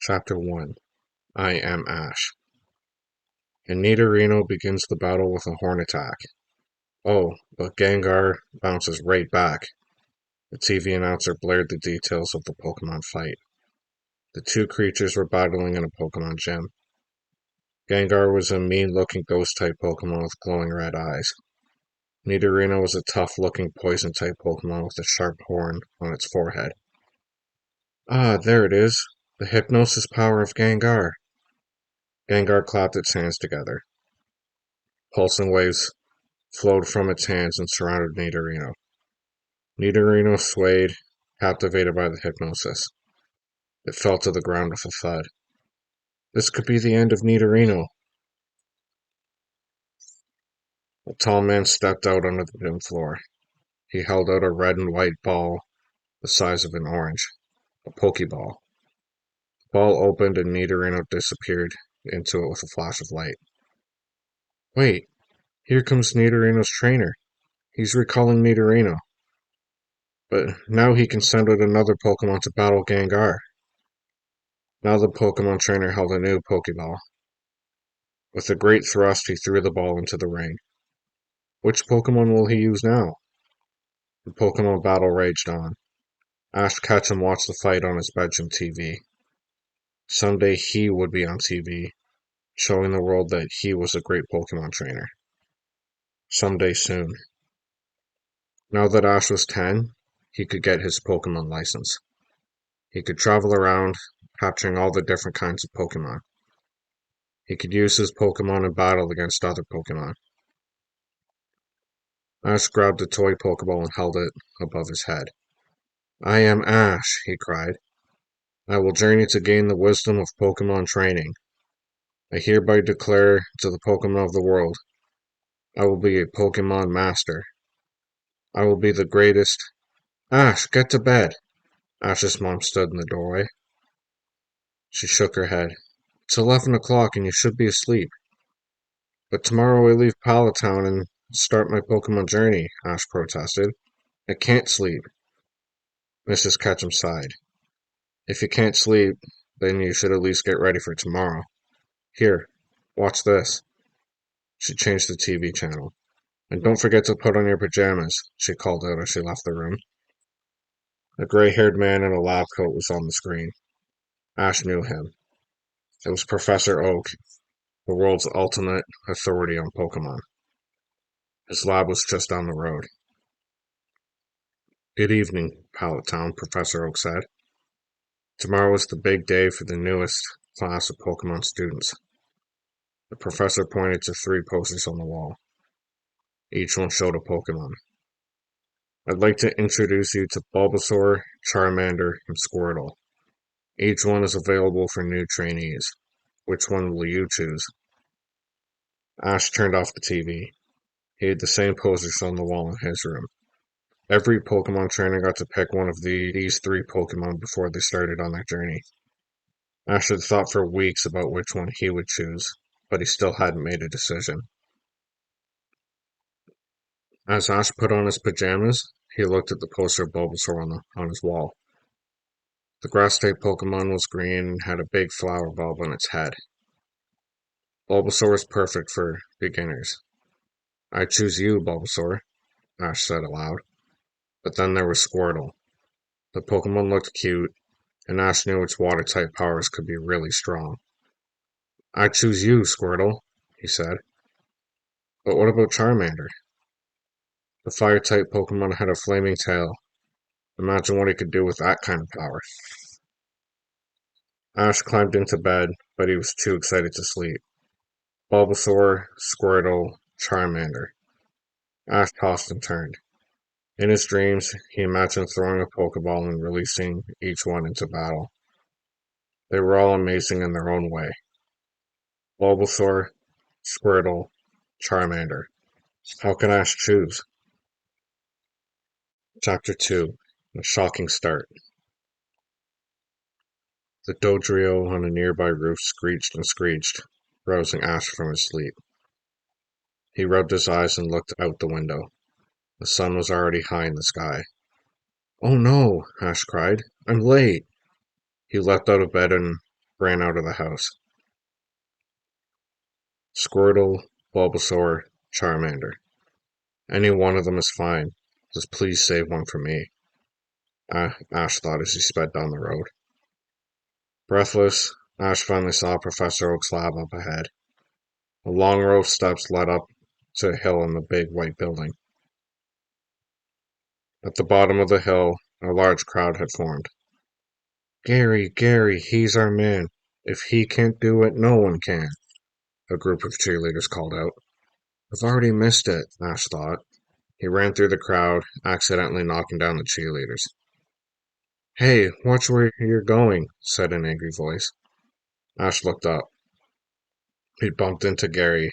Chapter 1 I Am Ash. And Nidorino begins the battle with a horn attack. Oh, but Gengar bounces right back. The TV announcer blared the details of the Pokemon fight. The two creatures were battling in a Pokemon gym. Gengar was a mean-looking ghost-type Pokemon with glowing red eyes. Nidorino was a tough-looking poison-type Pokemon with a sharp horn on its forehead. Ah, there it is. The hypnosis power of Gengar. Gengar clapped its hands together. Pulsing waves flowed from its hands and surrounded Nidorino. Nidorino swayed, captivated by the hypnosis. It fell to the ground with a thud. This could be the end of Nidorino. A tall man stepped out onto the gym floor. He held out a red and white ball the size of an orange, a Pokeball. The ball opened and Nidorino disappeared into it with a flash of light. Wait, here comes Nidorino's trainer. He's recalling Nidorino. But now he can send out another Pokemon to battle Gengar. Now the Pokemon trainer held a new Pokeball. With a great thrust, he threw the ball into the ring. Which Pokemon will he use now? The Pokemon battle raged on. Ash Ketchum watched the fight on his bedroom TV. Someday he would be on TV, showing the world that he was a great Pokemon trainer. Someday soon. Now that Ash was 10, he could get his Pokemon license. He could travel around, capturing all the different kinds of Pokemon. He could use his Pokemon in battle against other Pokemon. Ash grabbed a toy Pokeball and held it above his head. I am Ash, he cried. I will journey to gain the wisdom of Pokemon training. I hereby declare to the Pokemon of the world, I will be a Pokemon master. I will be the greatest. Ash, get to bed. Ash's mom stood in the doorway. She shook her head. It's 11 o'clock and you should be asleep. But tomorrow I leave Pallet Town and start my Pokemon journey, Ash protested. I can't sleep. Mrs. Ketchum sighed. If you can't sleep, then you should at least get ready for tomorrow. Here, watch this. She changed the TV channel. And don't forget to put on your pajamas, she called out as she left the room. A gray-haired man in a lab coat was on the screen. Ash knew him. It was Professor Oak, the world's ultimate authority on Pokemon. His lab was just down the road. Good evening, Pallet Town, Professor Oak said. Tomorrow is the big day for the newest class of Pokemon students. The professor pointed to 3 posters on the wall. Each one showed a Pokemon. I'd like to introduce you to Bulbasaur, Charmander, and Squirtle. Each one is available for new trainees. Which one will you choose? Ash turned off the TV. He had the same posters on the wall in his room. Every Pokemon trainer got to pick one of these 3 Pokemon before they started on their journey. Ash had thought for weeks about which one he would choose, but he still hadn't made a decision. As Ash put on his pajamas, he looked at the poster of Bulbasaur on his wall. The grass-type Pokemon was green and had a big flower bulb on its head. Bulbasaur is perfect for beginners. I choose you, Bulbasaur, Ash said aloud. But then there was Squirtle. The Pokemon looked cute, and Ash knew its water-type powers could be really strong. I choose you, Squirtle, he said. But what about Charmander? The fire-type Pokemon had a flaming tail. Imagine what he could do with that kind of power. Ash climbed into bed, but he was too excited to sleep. Bulbasaur, Squirtle, Charmander. Ash tossed and turned. In his dreams, he imagined throwing a Pokeball and releasing each one into battle. They were all amazing in their own way. Bulbasaur, Squirtle, Charmander. How can Ash choose? Chapter 2 A Shocking Start. The Dodrio on a nearby roof screeched and screeched, rousing Ash from his sleep. He rubbed his eyes and looked out the window. The sun was already high in the sky. Oh no, Ash cried. I'm late. He leapt out of bed and ran out of the house. Squirtle, Bulbasaur, Charmander. Any one of them is fine. Just please save one for me, Ash thought as he sped down the road. Breathless, Ash finally saw Professor Oak's lab up ahead. A long row of steps led up to a hill in the big white building. At the bottom of the hill, a large crowd had formed. Gary, Gary, he's our man. If he can't do it, no one can, a group of cheerleaders called out. I've already missed it, Ash thought. He ran through the crowd, accidentally knocking down the cheerleaders. Hey, watch where you're going, said an angry voice. Ash looked up. He bumped into Gary,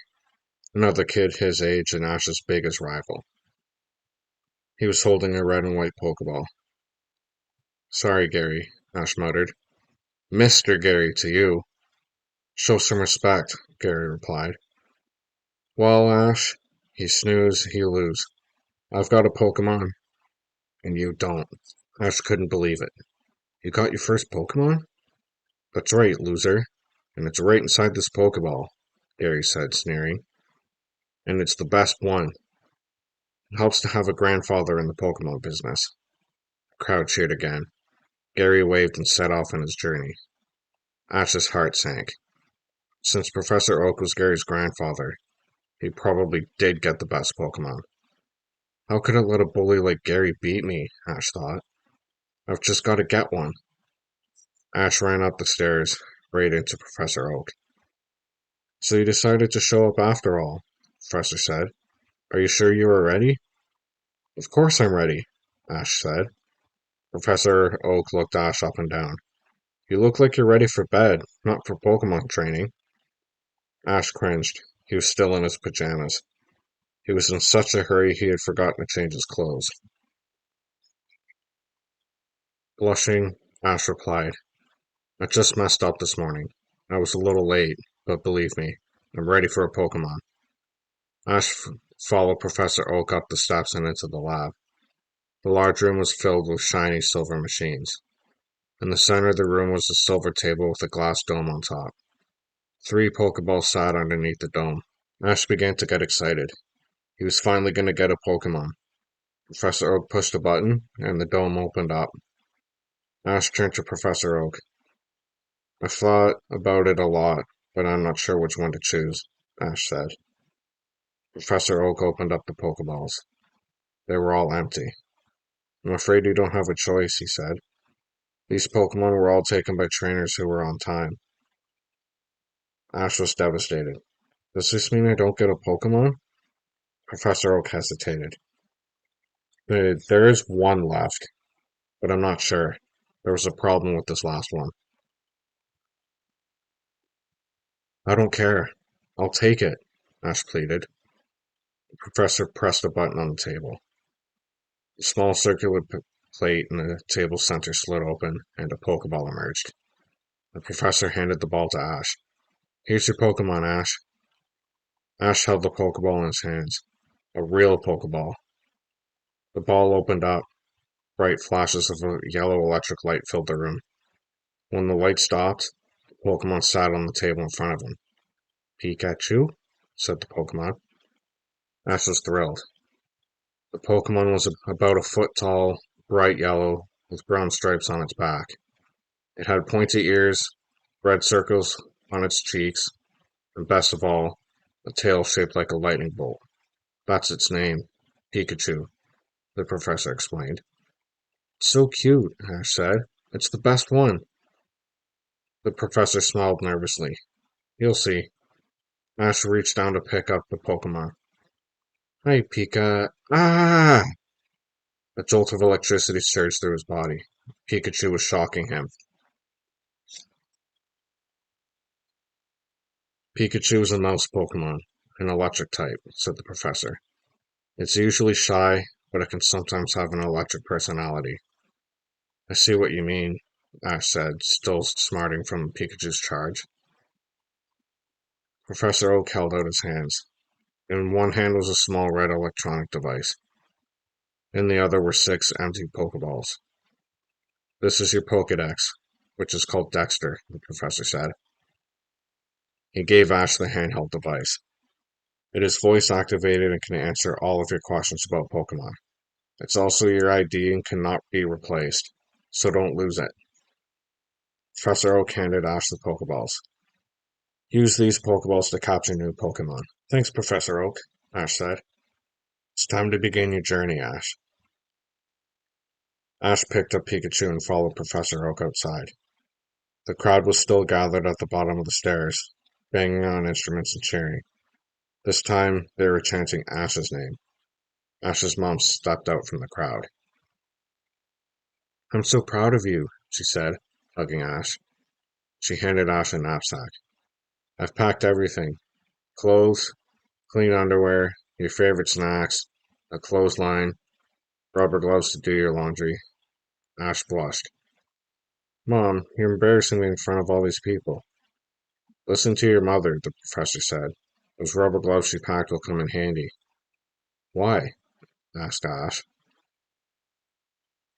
another kid his age and Ash's biggest rival. He was holding a red and white Pokeball. Sorry, Gary, Ash muttered. Mr. Gary to you. Show some respect, Gary replied. Well, Ash, he snooze, he lose. I've got a Pokemon, and you don't. Ash couldn't believe it. You got your first Pokemon? That's right, loser. And it's right inside this Pokeball, Gary said, sneering. And it's the best one. It helps to have a grandfather in the Pokemon business. The crowd cheered again. Gary waved and set off on his journey. Ash's heart sank. Since Professor Oak was Gary's grandfather, he probably did get the best Pokemon. How could I let a bully like Gary beat me? Ash thought. I've just got to get one. Ash ran up the stairs, right into Professor Oak. So you decided to show up after all, the Professor said. Are you sure you are ready? Of course I'm ready, Ash said. Professor Oak looked Ash up and down. You look like you're ready for bed, not for Pokemon training. Ash cringed. He was still in his pajamas. He was in such a hurry he had forgotten to change his clothes. Blushing, Ash replied, I just messed up this morning. I was a little late, but believe me, I'm ready for a Pokemon. Ash followed Professor Oak up the steps and into the lab. The large room was filled with shiny silver machines. In the center of the room was a silver table with a glass dome on top. 3 Pokeballs sat underneath the dome. Ash began to get excited. He was finally going to get a Pokemon. Professor Oak pushed a button, and the dome opened up. Ash turned to Professor Oak. I've thought about it a lot, but I'm not sure which one to choose, Ash said. Professor Oak opened up the Pokeballs. They were all empty. I'm afraid you don't have a choice, he said. These Pokemon were all taken by trainers who were on time. Ash was devastated. Does this mean I don't get a Pokemon? Professor Oak hesitated. There is one left, but I'm not sure. There was a problem with this last one. I don't care. I'll take it, Ash pleaded. The professor pressed a button on the table. The small circular plate in the table's center slid open, and a Pokeball emerged. The professor handed the ball to Ash. Here's your Pokemon, Ash. Ash held the Pokeball in his hands. A real Pokeball. The ball opened up. Bright flashes of a yellow electric light filled the room. When the light stopped, the Pokemon sat on the table in front of him. Pikachu? Said the Pokemon. Ash was thrilled. The Pokemon was about a foot tall, bright yellow, with brown stripes on its back. It had pointy ears, red circles on its cheeks, and best of all, a tail shaped like a lightning bolt. That's its name, Pikachu, the professor explained. So cute, Ash said. It's the best one. The professor smiled nervously. You'll see. Ash reached down to pick up the Pokemon. Hi, Pika. Ah! A jolt of electricity surged through his body. Pikachu was shocking him. Pikachu is a mouse Pokemon, an electric type, said the professor. It's usually shy, but it can sometimes have an electric personality. I see what you mean, Ash said, still smarting from Pikachu's charge. Professor Oak held out his hands. In one hand was a small red electronic device. In the other were 6 empty Pokeballs. This is your Pokedex. which is called Dexter, the professor said. He gave Ash the handheld device. It is voice activated and can answer all of your questions about Pokemon. It's also your ID and cannot be replaced, so don't lose it. Professor Oak handed Ash the Pokeballs. Use these Pokeballs to capture new Pokemon. Thanks, Professor Oak, Ash said. It's time to begin your journey, Ash. Ash picked up Pikachu and followed Professor Oak outside. The crowd was still gathered at the bottom of the stairs, banging on instruments and cheering. This time, they were chanting Ash's name. Ash's mom stepped out from the crowd. I'm so proud of you, she said, hugging Ash. She handed Ash a knapsack. I've packed everything. Clothes, clean underwear, your favorite snacks, a clothesline, rubber gloves to do your laundry. Ash blushed. Mom, you're embarrassing me in front of all these people. Listen to your mother, the professor said. Those rubber gloves she packed will come in handy. Why? Asked Ash.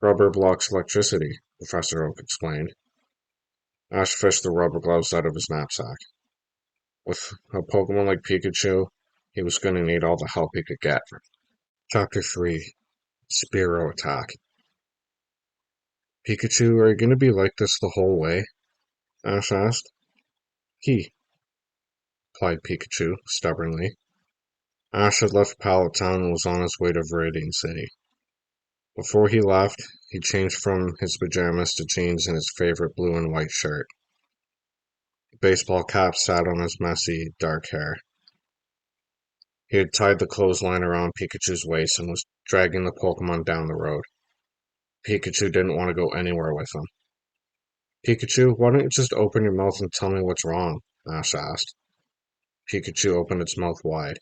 Rubber blocks electricity, Professor Oak explained. Ash fished the rubber gloves out of his knapsack. With a Pokemon like Pikachu, he was going to need all the help he could get. Chapter 3 Spearow Attack. Pikachu, are you going to be like this the whole way? Ash asked. He, replied Pikachu, stubbornly. Ash had left Pallet Town and was on his way to Viridian City. Before he left, he changed from his pajamas to jeans and his favorite blue and white shirt. The baseball cap sat on his messy, dark hair. He had tied the clothesline around Pikachu's waist and was dragging the Pokemon down the road. Pikachu didn't want to go anywhere with him. Pikachu, why don't you just open your mouth and tell me what's wrong? Ash asked. Pikachu opened its mouth wide.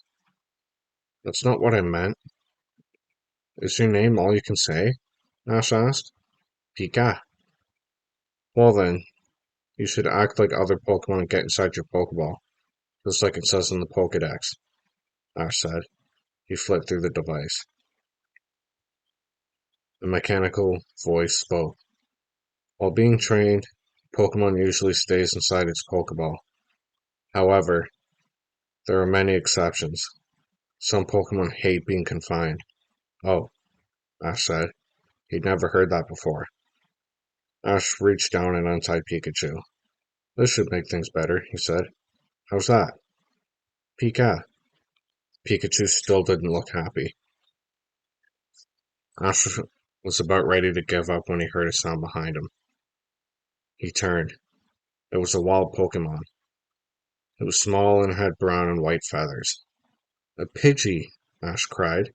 That's not what I meant. Is your name all you can say? Ash asked. Pika. Well then, you should act like other Pokemon and get inside your Pokeball, just like it says in the Pokedex, Ash said. He flipped through the device. The mechanical voice spoke. While being trained, Pokemon usually stays inside its Pokeball. However, there are many exceptions. Some Pokemon hate being confined. Oh, Ash said. He'd never heard that before. Ash reached down and untied Pikachu. This should make things better, he said. How's that? Pika. Pikachu still didn't look happy. Ash was about ready to give up when he heard a sound behind him. He turned. It was a wild Pokemon. It was small and had brown and white feathers. A Pidgey, Ash cried.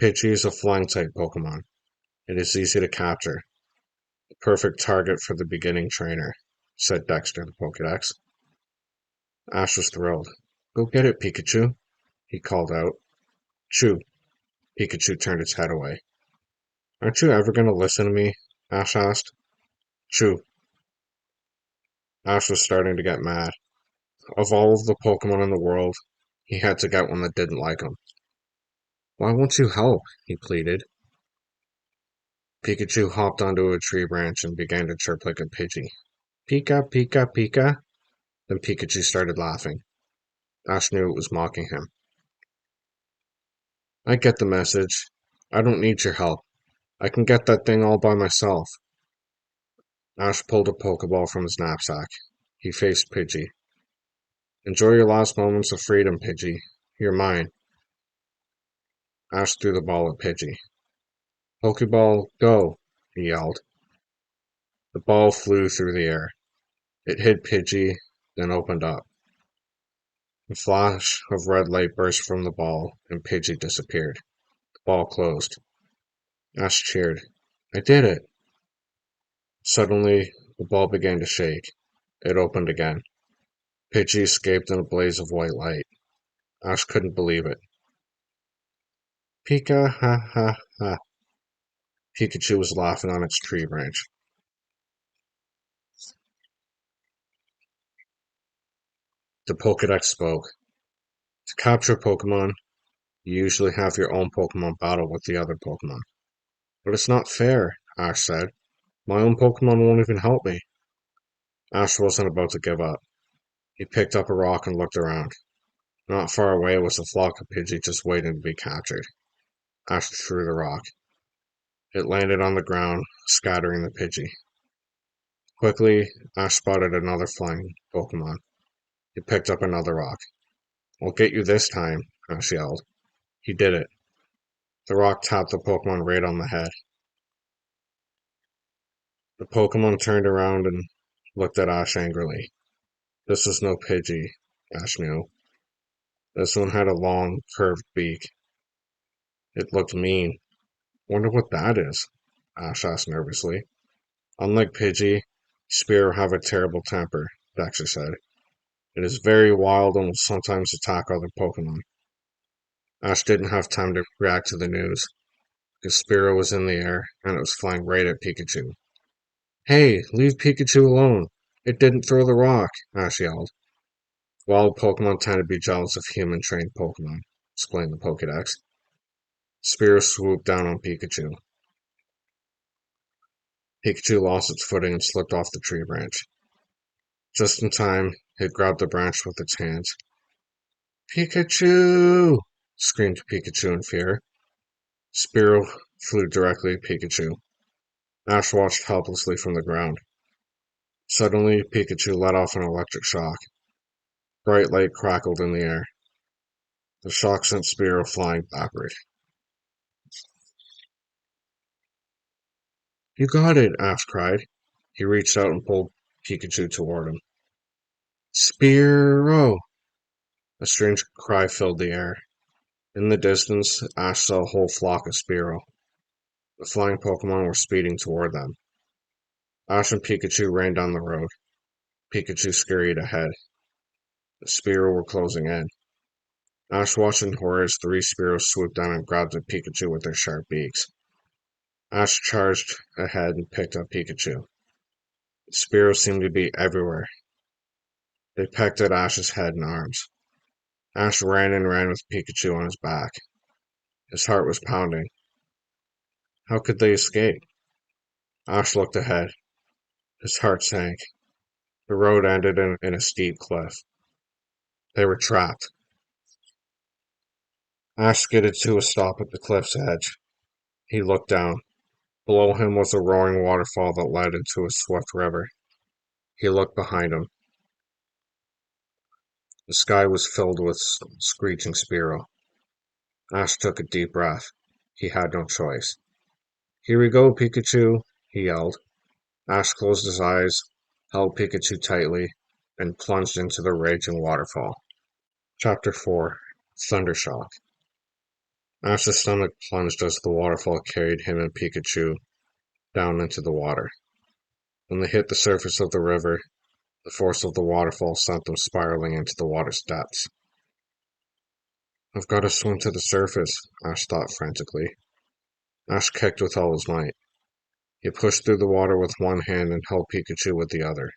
Pidgey is a flying-type Pokemon. It is easy to capture. The perfect target for the beginning trainer, said Dexter, the Pokedex. Ash was thrilled. Go get it, Pikachu, he called out. Chew. Pikachu turned its head away. Aren't you ever going to listen to me? Ash asked. Chew. Ash was starting to get mad. Of all of the Pokemon in the world, he had to get one that didn't like him. Why won't you help? He pleaded. Pikachu hopped onto a tree branch and began to chirp like a Pidgey. Pika, Pika, Pika. Then Pikachu started laughing. Ash knew it was mocking him. I get the message. I don't need your help. I can get that thing all by myself. Ash pulled a Pokeball from his knapsack. He faced Pidgey. Enjoy your last moments of freedom, Pidgey. You're mine. Ash threw the ball at Pidgey. Pokeball, go, he yelled. The ball flew through the air. It hit Pidgey, then opened up. A flash of red light burst from the ball, and Pidgey disappeared. The ball closed. Ash cheered. I did it! Suddenly, the ball began to shake. It opened again. Pidgey escaped in a blaze of white light. Ash couldn't believe it. Pika, ha ha ha. Pikachu was laughing on its tree branch. The Pokedex spoke. To capture Pokemon, you usually have your own Pokemon battle with the other Pokemon. But it's not fair, Ash said. My own Pokemon won't even help me. Ash wasn't about to give up. He picked up a rock and looked around. Not far away was a flock of Pidgey just waiting to be captured. Ash threw the rock. It landed on the ground, scattering the Pidgey. Quickly, Ash spotted another flying Pokemon. He picked up another rock. "I'll get you this time," Ash yelled. He did it. The rock tapped the Pokemon right on the head. The Pokemon turned around and looked at Ash angrily. This was no Pidgey, Ash knew. This one had a long, curved beak. It looked mean. "Wonder what that is?" Ash asked nervously. "Unlike Pidgey, Spearow have a terrible temper," Dexter said. "It is very wild and will sometimes attack other Pokemon." Ash didn't have time to react to the news, because Spearow was in the air and it was flying right at Pikachu. "Hey, leave Pikachu alone! It didn't throw the rock!" Ash yelled. "Wild Pokemon tend to be jealous of human-trained Pokemon," explained the Pokedex. Spearow swooped down on Pikachu. Pikachu lost its footing and slipped off the tree branch. Just in time, it grabbed the branch with its hands. "Pikachu!" screamed Pikachu in fear. Spearow flew directly at Pikachu. Ash watched helplessly from the ground. Suddenly, Pikachu let off an electric shock. Bright light crackled in the air. The shock sent Spearow flying backward. "You got it!" Ash cried. He reached out and pulled Pikachu toward him. "Spearow!" A strange cry filled the air. In the distance, Ash saw a whole flock of Spearow. The flying Pokemon were speeding toward them. Ash and Pikachu ran down the road. Pikachu scurried ahead. The Spearow were closing in. Ash watched in horror as three Spearows swooped down and grabbed at Pikachu with their sharp beaks. Ash charged ahead and picked up Pikachu. The Spearows seemed to be everywhere. They pecked at Ash's head and arms. Ash ran and ran with Pikachu on his back. His heart was pounding. How could they escape? Ash looked ahead. His heart sank. The road ended in a steep cliff. They were trapped. Ash skidded to a stop at the cliff's edge. He looked down. Below him was a roaring waterfall that led into a swift river. He looked behind him. The sky was filled with screeching Spearow. Ash took a deep breath. He had no choice. "Here we go, Pikachu!" he yelled. Ash closed his eyes, held Pikachu tightly, and plunged into the raging waterfall. Chapter 4: Thundershock. Ash's stomach plunged as the waterfall carried him and Pikachu down into the water. When they hit the surface of the river, the force of the waterfall sent them spiraling into the water's depths. "I've got to swim to the surface," Ash thought frantically. Ash kicked with all his might. He pushed through the water with one hand and held Pikachu with the other.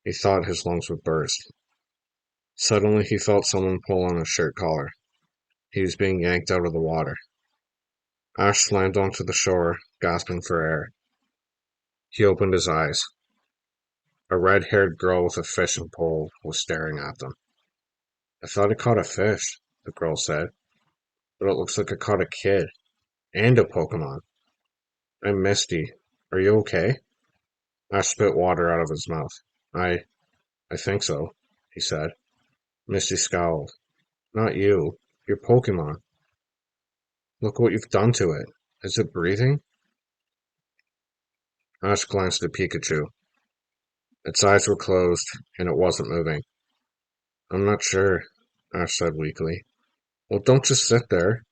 He thought his lungs would burst. Suddenly he felt someone pull on his shirt collar. He was being yanked out of the water. Ash slammed onto the shore, gasping for air. He opened his eyes. A red-haired girl with a fishing pole was staring at them. "I thought I caught a fish," the girl said, "but it looks like I caught a kid. And a Pokemon. I'm Misty. Are you okay?" Ash spit water out of his mouth. I think so," he said. Misty scowled. "Not you. Your Pokemon. Look what you've done to it. Is it breathing?" Ash glanced at Pikachu. Its eyes were closed, and it wasn't moving. "I'm not sure," Ash said weakly. "Well, don't just sit there.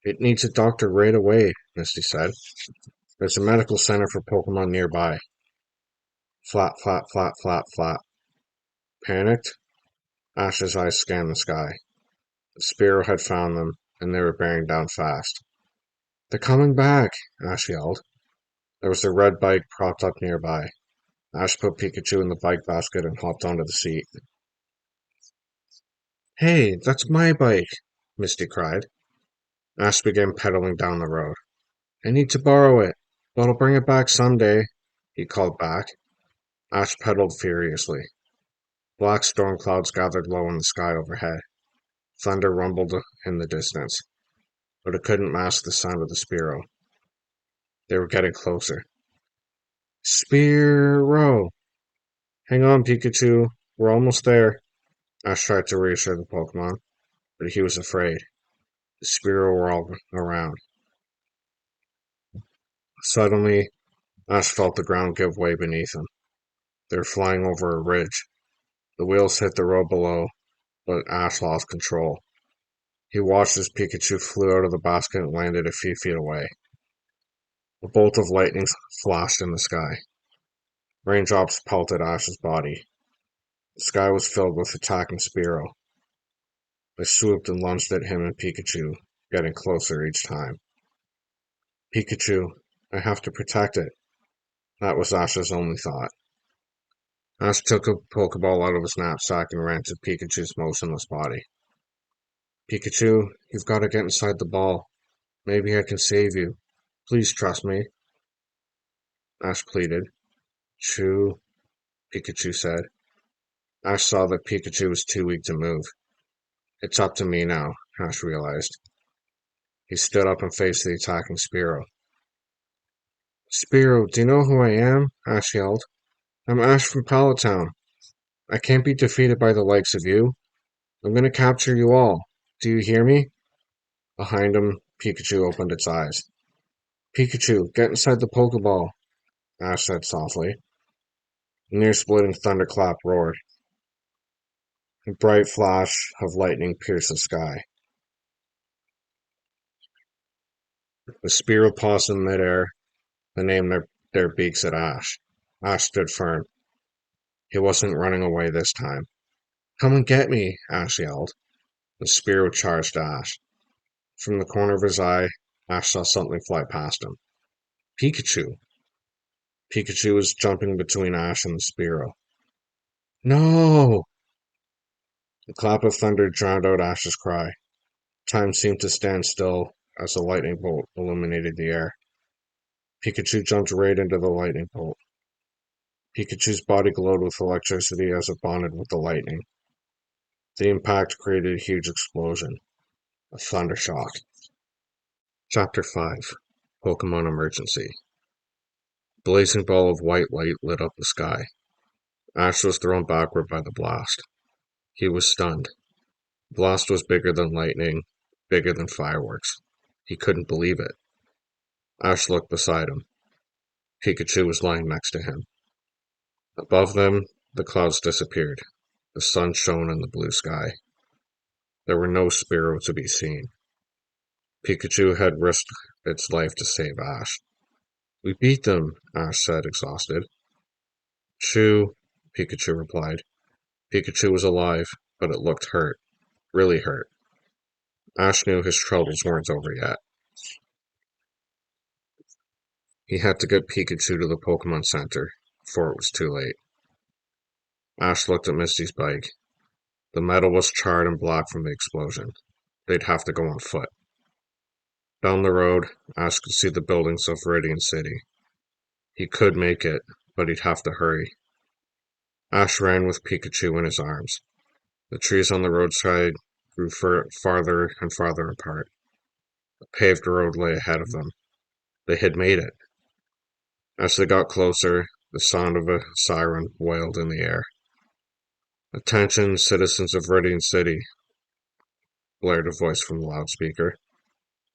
It needs a doctor right away," Misty said. "There's a medical center for Pokemon nearby." Flap, flap, flap, flap, flap. Panicked, Ash's eyes scanned the sky. The Spearow had found them, and they were bearing down fast. "They're coming back!" Ash yelled. There was a red bike propped up nearby. Ash put Pikachu in the bike basket and hopped onto the seat. "Hey, that's my bike!" Misty cried. Ash began pedaling down the road. "I need to borrow it, but I'll bring it back someday," he called back. Ash pedaled furiously. Black storm clouds gathered low in the sky overhead. Thunder rumbled in the distance, but it couldn't mask the sound of the Spearow. They were getting closer. Spearow! Hang on, Pikachu. We're almost there. Ash tried to reassure the Pokemon, but he was afraid. The Spearow were all around. Suddenly, Ash felt the ground give way beneath him. They were flying over a ridge. The wheels hit the road below, but Ash lost control. He watched as Pikachu flew out of the basket and landed a few feet away. A bolt of lightning flashed in the sky. Raindrops pelted Ash's body. The sky was filled with attacking Spearow. They swooped and lunged at him and Pikachu, getting closer each time. Pikachu, I have to protect it. That was Ash's only thought. Ash took a Pokeball out of his knapsack and ran to Pikachu's motionless body. Pikachu, you've got to get inside the ball. Maybe I can save you. Please trust me. Ash pleaded. Chew, Pikachu said. Ash saw that Pikachu was too weak to move. It's up to me now, Ash realized. He stood up and faced the attacking Spearow. Spearow, do you know who I am? Ash yelled. I'm Ash from Pallet Town. I can't be defeated by the likes of you. I'm going to capture you all. Do you hear me? Behind him, Pikachu opened its eyes. Pikachu, get inside the Pokeball, Ash said softly. A near-splitting thunderclap roared. A bright flash of lightning pierced the sky. The Spearow paused in midair and aimed their beaks at Ash. Ash stood firm. He wasn't running away this time. Come and get me, Ash yelled. The Spearow charged Ash. From the corner of his eye, Ash saw something fly past him. Pikachu. Pikachu was jumping between Ash and the Spearow. No! The clap of thunder drowned out Ash's cry. Time seemed to stand still as the lightning bolt illuminated the air. Pikachu jumped right into the lightning bolt. Pikachu's body glowed with electricity as it bonded with the lightning. The impact created a huge explosion. A thunder shock. Chapter 5 Pokemon Emergency. A blazing ball of white light lit up the sky. Ash was thrown backward by the blast. He was stunned. The blast was bigger than lightning, bigger than fireworks. He couldn't believe it. Ash looked beside him. Pikachu was lying next to him. Above them, the clouds disappeared. The sun shone in the blue sky. There were no Spearow to be seen. Pikachu had risked its life to save Ash. We beat them, Ash said, exhausted. Shoo, Pikachu replied. Pikachu was alive, but it looked hurt. Really hurt. Ash knew his troubles weren't over yet. He had to get Pikachu to the Pokemon Center before it was too late. Ash looked at Misty's bike. The metal was charred and black from the explosion. They'd have to go on foot. Down the road, Ash could see the buildings of Viridian City. He could make it, but he'd have to hurry. Ash ran with Pikachu in his arms. The trees on the roadside grew farther and farther apart. A paved road lay ahead of them. They had made it. As they got closer, the sound of a siren wailed in the air. Attention, citizens of Viridian City, blared a voice from the loudspeaker.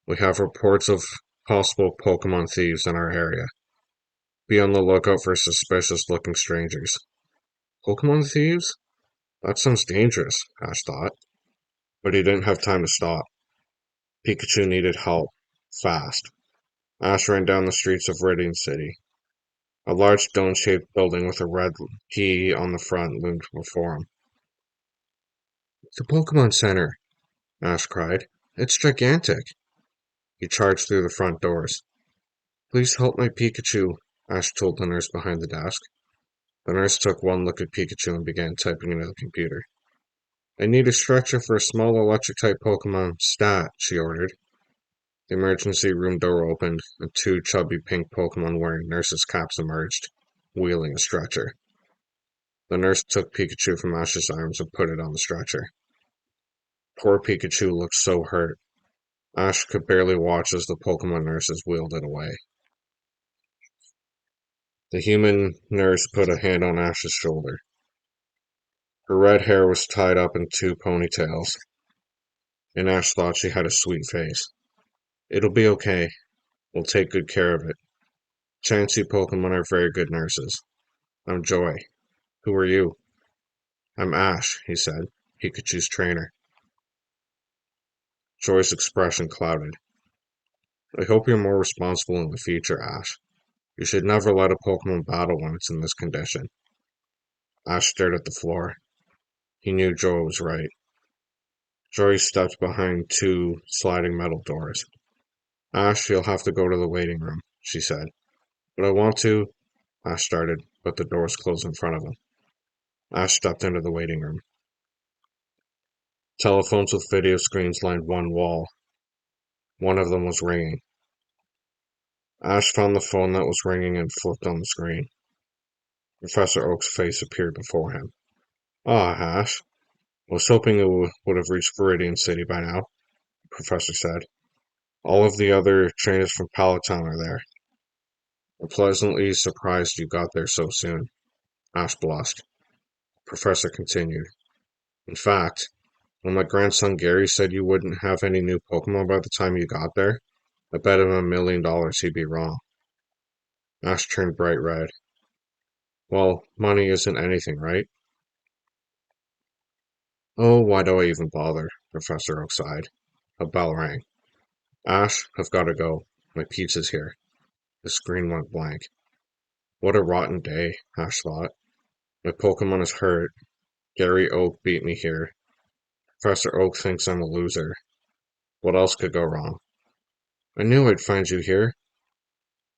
We have reports of possible Pokemon thieves in our area. Be on the lookout for suspicious-looking strangers. Pokemon thieves? That sounds dangerous, Ash thought. But he didn't have time to stop. Pikachu needed help. Fast. Ash ran down the streets of Viridian City. A large dome-shaped building with a red key on the front loomed before him. The Pokemon Center, Ash cried. It's gigantic. He charged through the front doors. Please help my Pikachu, Ash told the nurse behind the desk. The nurse took one look at Pikachu and began typing into the computer. I need a stretcher for a small electric-type Pokemon. Stat, she ordered. The emergency room door opened, and two chubby pink Pokemon wearing nurses' caps emerged, wheeling a stretcher. The nurse took Pikachu from Ash's arms and put it on the stretcher. Poor Pikachu looked so hurt. Ash could barely watch as the Pokemon nurses wheeled it away. The human nurse put a hand on Ash's shoulder. Her red hair was tied up in 2 ponytails, and Ash thought she had a sweet face. It'll be okay. We'll take good care of it. Chansey Pokemon are very good nurses. I'm Joy. Who are you? I'm Ash, he said, Pikachu's trainer. Joy's expression clouded. I hope you're more responsible in the future, Ash. You should never let a Pokemon battle when it's in this condition. Ash stared at the floor. He knew Joy was right. Joy stepped behind 2 sliding metal doors. Ash, you'll have to go to the waiting room, she said. But I want to, Ash started, but the doors closed in front of him. Ash stepped into the waiting room. Telephones with video screens lined one wall. One of them was ringing. Ash found the phone that was ringing and flipped on the screen. Professor Oak's face appeared before him. Ah, Ash. I was hoping it would have reached Viridian City by now, the professor said. All of the other trainers from Palatine are there. I'm pleasantly surprised you got there so soon, Ash blushed. The professor continued. In fact, when my grandson Gary said you wouldn't have any new Pokemon by the time you got there, I bet him $1 million he'd be wrong. Ash turned bright red. Well, money isn't anything, right? Oh, why do I even bother? Professor Oak sighed. A bell rang. Ash, I've got to go. My pizza's here. The screen went blank. What a rotten day, Ash thought. My Pokemon is hurt. Gary Oak beat me here. Professor Oak thinks I'm a loser. What else could go wrong? I knew I'd find you here.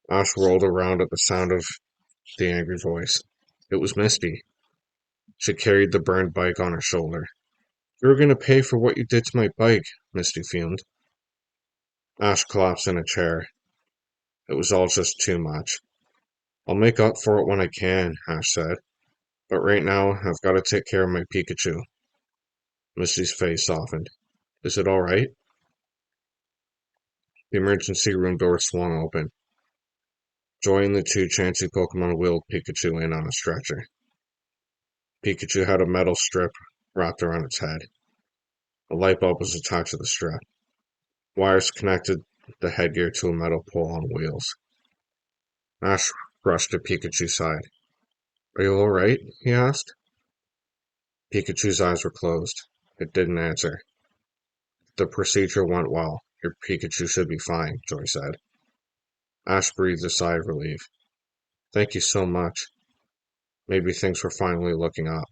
Ash rolled around at the sound of the angry voice. It was Misty. She carried the burned bike on her shoulder. You're going to pay for what you did to my bike, Misty fumed. Ash collapsed in a chair. It was all just too much. I'll make up for it when I can, Ash said. But right now, I've got to take care of my Pikachu. Misty's face softened. Is it all right? The emergency room door swung open. Joy and the 2 Chansey Pokemon wheeled Pikachu in on a stretcher. Pikachu had a metal strip wrapped around its head. A light bulb was attached to the strip. Wires connected the headgear to a metal pole on wheels. Ash rushed to Pikachu's side. Are you all right? He asked. Pikachu's eyes were closed. It didn't answer. The procedure went well. Your Pikachu should be fine, Joy said. Ash breathed a sigh of relief. Thank you so much. Maybe things were finally looking up.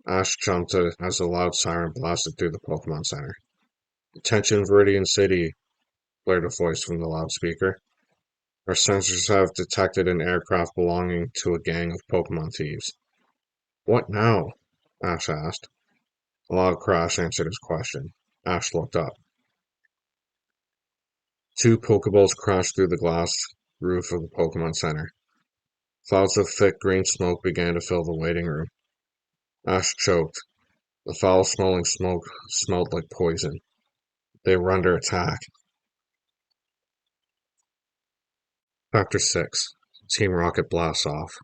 Ash jumped as a loud siren blasted through the Pokemon Center. Attention Viridian City, blared a voice from the loudspeaker. Our sensors have detected an aircraft belonging to a gang of Pokemon thieves. What now? Ash asked. A loud crash answered his question. Ash looked up. 2 Pokeballs crashed through the glass roof of the Pokemon Center. Clouds of thick green smoke began to fill the waiting room. Ash choked. The foul-smelling smoke smelled like poison. They were under attack. Chapter 6. Team Rocket blasts off.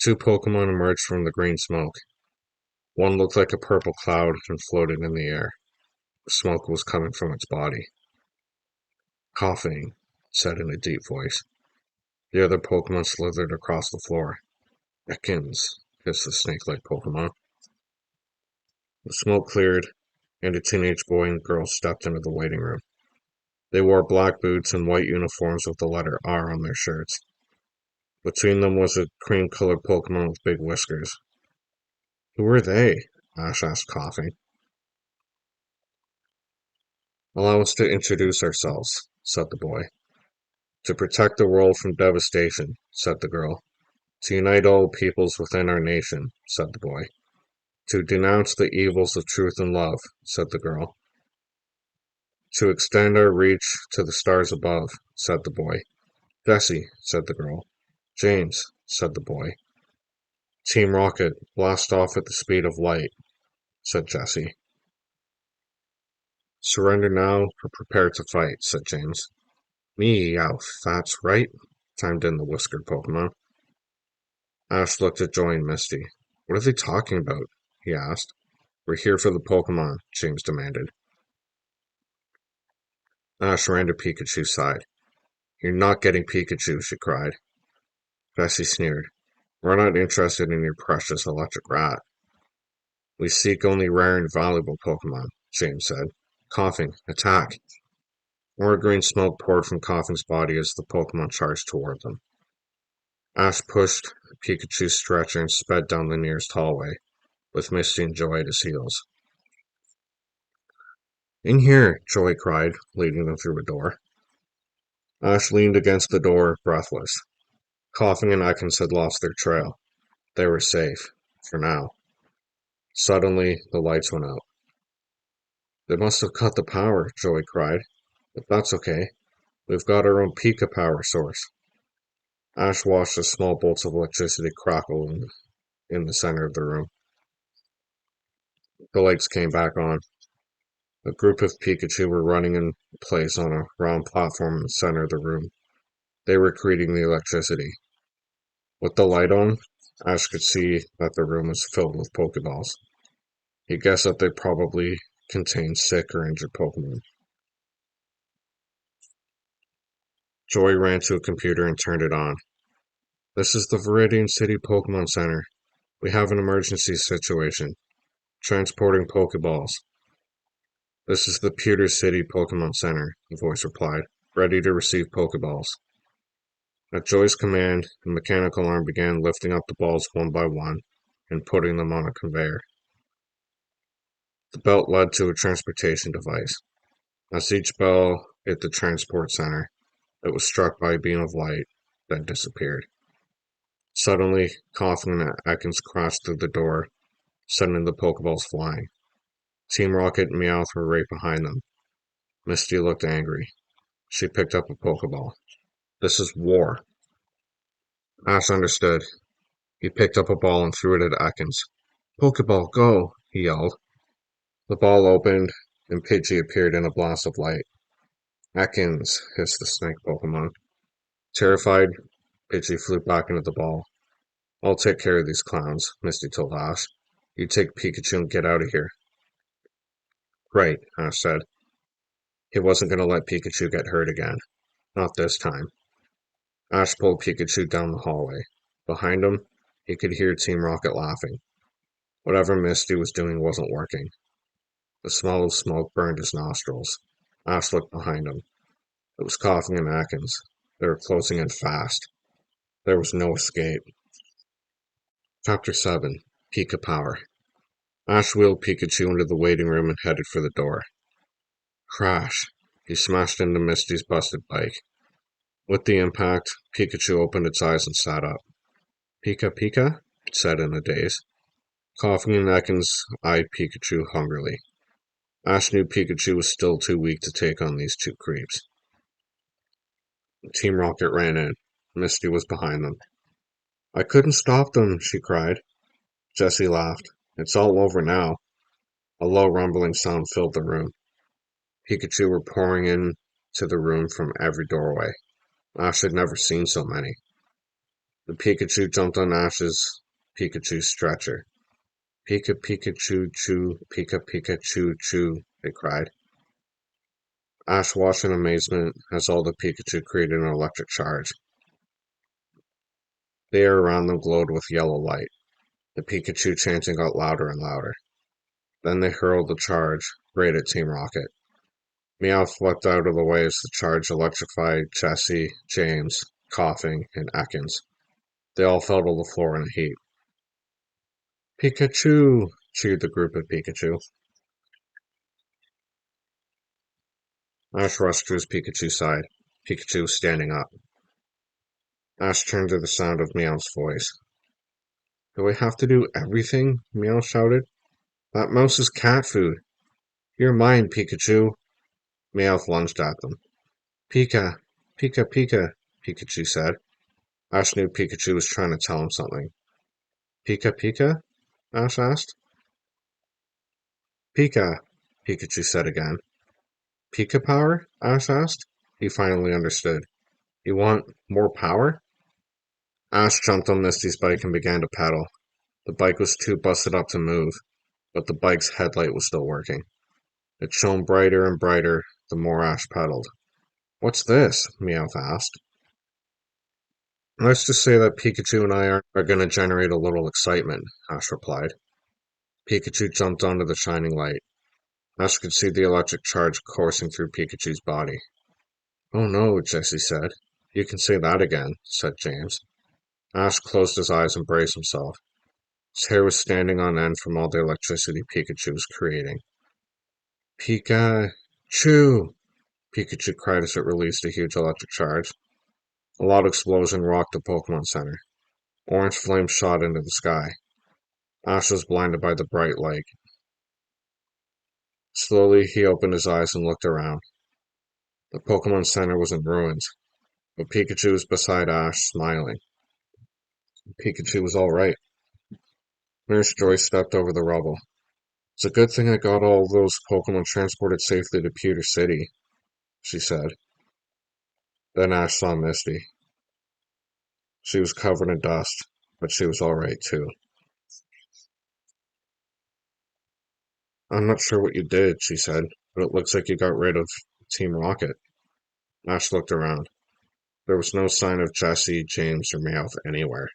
2 Pokemon emerged from the green smoke. One looked like a purple cloud and floated in the air. The smoke was coming from its body. Coughing, said in a deep voice. The other Pokemon slithered across the floor. Ekans, hissed the snake-like Pokemon. The smoke cleared, and a teenage boy and girl stepped into the waiting room. They wore black boots and white uniforms with the letter R on their shirts. Between them was a cream-colored Pokemon with big whiskers. Who are they? Ash asked, coughing. Allow us to introduce ourselves, said the boy. To protect the world from devastation, said the girl. To unite all peoples within our nation, said the boy. To denounce the evils of truth and love, said the girl. To extend our reach to the stars above, said the boy. Jesse, said the girl. James, said the boy. Team Rocket, blast off at the speed of light, said Jessie. Surrender now or prepare to fight, said James. Meow, that's right, chimed in the whiskered Pokemon. Ash looked at Joy and Misty. What are they talking about? He asked. We're here for the Pokemon, James demanded. Ash ran to Pikachu's side. You're not getting Pikachu, she cried. Jessie sneered. We're not interested in your precious electric rat. We seek only rare and valuable Pokemon, James said. Coughing, attack! More green smoke poured from Coughing's body as the Pokemon charged toward them. Ash pushed Pikachu's stretcher and sped down the nearest hallway, with Misty and Joy at his heels. In here, Joy cried, leading them through a door. Ash leaned against the door, breathless. Coughing and Ekans had lost their trail. They were safe, for now. Suddenly, the lights went out. They must have cut the power, Joy cried. But that's okay. We've got our own Pika power source. Ash watched as small bolts of electricity crackle in the center of the room. The lights came back on. A group of Pikachu were running in place on a round platform in the center of the room. They were creating the electricity. With the light on, Ash could see that the room was filled with Pokeballs. He guessed that they probably contained sick or injured Pokemon. Joy ran to a computer and turned it on. This is the Viridian City Pokemon Center. We have an emergency situation. Transporting Pokeballs. This is the Pewter City Pokemon Center, the voice replied. Ready to receive Pokeballs. At Joy's command, the mechanical arm began lifting up the balls one by one and putting them on a conveyor. The belt led to a transportation device. As each bell hit the transport center, it was struck by a beam of light, then disappeared. Suddenly, Coughing and Ekans crashed through the door, sending the Pokeballs flying. Team Rocket and Meowth were right behind them. Misty looked angry. She picked up a Pokeball. This is war. Ash understood. He picked up a ball and threw it at Ekans. Pokeball, go! He yelled. The ball opened, and Pidgey appeared in a blast of light. Ekans, hissed the snake Pokemon. Terrified, Pidgey flew back into the ball. I'll take care of these clowns, Misty told Ash. You take Pikachu and get out of here. Right, Ash said. He wasn't going to let Pikachu get hurt again. Not this time. Ash pulled Pikachu down the hallway. Behind him, he could hear Team Rocket laughing. Whatever Misty was doing wasn't working. The smell of smoke burned his nostrils. Ash looked behind him. It was Coughing and Ekans. They were closing in fast. There was no escape. Chapter 7. Pika Power. Ash wheeled Pikachu into the waiting room and headed for the door. Crash! He smashed into Misty's busted bike. With the impact, Pikachu opened its eyes and sat up. Pika Pika? It said in a daze. Coughing and Ekans eyed Pikachu hungrily. Ash knew Pikachu was still too weak to take on these two creeps. Team Rocket ran in. Misty was behind them. I couldn't stop them, she cried. Jessie laughed. It's all over now. A low rumbling sound filled the room. Pikachu were pouring into the room from every doorway. Ash had never seen so many. The Pikachu jumped on Ash's Pikachu stretcher. Pika Pikachu choo, Pika Pikachu choo, they cried. Ash watched in amazement as all the Pikachu created an electric charge. The air around them glowed with yellow light. The Pikachu chanting got louder and louder. Then they hurled the charge right at Team Rocket. Meowth flipped out of the way as the charge electrified Jessie, James, Coughing, and Ekans. They all fell to the floor in a heap. Pikachu! Cheered the group of Pikachu. Ash rushed to his Pikachu side. Pikachu was standing up. Ash turned to the sound of Meowth's voice. Do I have to do everything? Meowth shouted. That mouse is cat food. You're mine, Pikachu. Meowth lunged at them. Pika, Pika Pika, Pikachu said. Ash knew Pikachu was trying to tell him something. Pika Pika? Ash asked. Pika, Pikachu said again. Pika power? Ash asked. He finally understood. You want more power? Ash jumped on Misty's bike and began to pedal. The bike was too busted up to move, but the bike's headlight was still working. It shone brighter and brighter the more Ash pedaled. What's this? Meowth asked. Let's just say that Pikachu and I are going to generate a little excitement, Ash replied. Pikachu jumped onto the shining light. Ash could see the electric charge coursing through Pikachu's body. Oh no, Jessie said. You can say that again, said James. Ash closed his eyes and braced himself. His hair was standing on end from all the electricity Pikachu was creating. Pikachu! Pikachu cried as it released a huge electric charge. A loud explosion rocked the Pokemon Center. Orange flames shot into the sky. Ash was blinded by the bright light. Slowly, he opened his eyes and looked around. The Pokemon Center was in ruins, but Pikachu was beside Ash, smiling. Pikachu was all right. Nurse Joy stepped over the rubble. It's a good thing I got all those Pokemon transported safely to Pewter City, she said. Then Ash saw Misty. She was covered in dust, but she was all right too. I'm not sure what you did, she said, but it looks like you got rid of Team Rocket. Ash looked around. There was no sign of Jessie, James, or Meowth anywhere.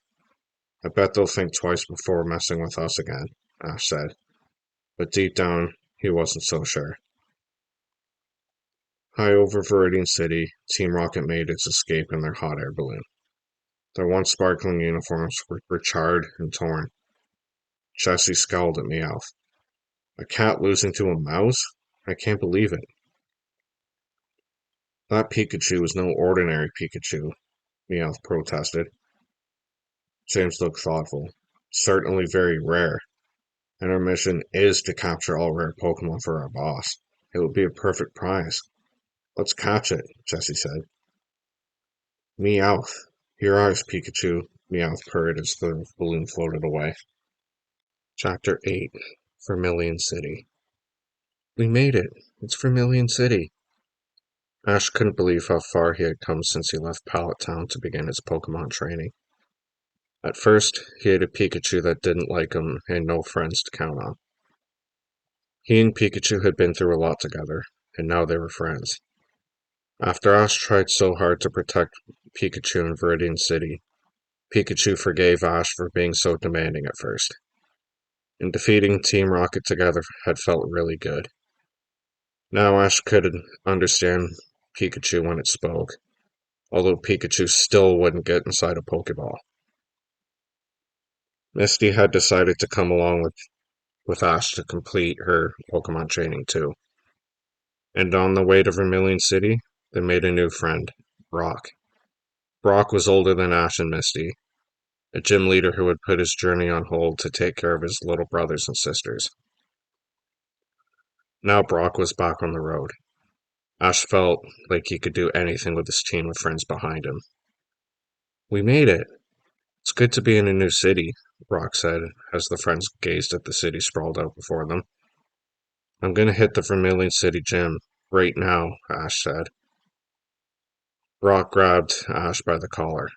I bet they'll think twice before messing with us again, Ash said. But deep down, he wasn't so sure. High over Viridian City, Team Rocket made its escape in their hot air balloon. Their once sparkling uniforms were charred and torn. Jessie scowled at Meowth. A cat losing to a mouse? I can't believe it. That Pikachu was no ordinary Pikachu, Meowth protested. James looked thoughtful. Certainly very rare. And our mission is to capture all rare Pokemon for our boss. It would be a perfect prize. Let's catch it, Jessie said. Meowth. Here ours, Pikachu, Meowth purred as the balloon floated away. Chapter 8 Vermilion City. We made it. It's Vermilion City. Ash couldn't believe how far he had come since he left Pallet Town to begin his Pokemon training. At first, he had a Pikachu that didn't like him and no friends to count on. He and Pikachu had been through a lot together, and now they were friends. After Ash tried so hard to protect Pikachu in Viridian City, Pikachu forgave Ash for being so demanding at first. And defeating Team Rocket together had felt really good. Now Ash could understand Pikachu when it spoke, although Pikachu still wouldn't get inside a Pokeball. Misty had decided to come along with Ash to complete her Pokemon training too. And on the way to Vermilion City, they made a new friend, Brock. Brock was older than Ash and Misty, a gym leader who had put his journey on hold to take care of his little brothers and sisters. Now Brock was back on the road. Ash felt like he could do anything with his team of friends behind him. We made it. It's good to be in a new city, Brock said as the friends gazed at the city sprawled out before them. I'm going to hit the Vermilion City gym right now, Ash said. Brock grabbed Ash by the collar.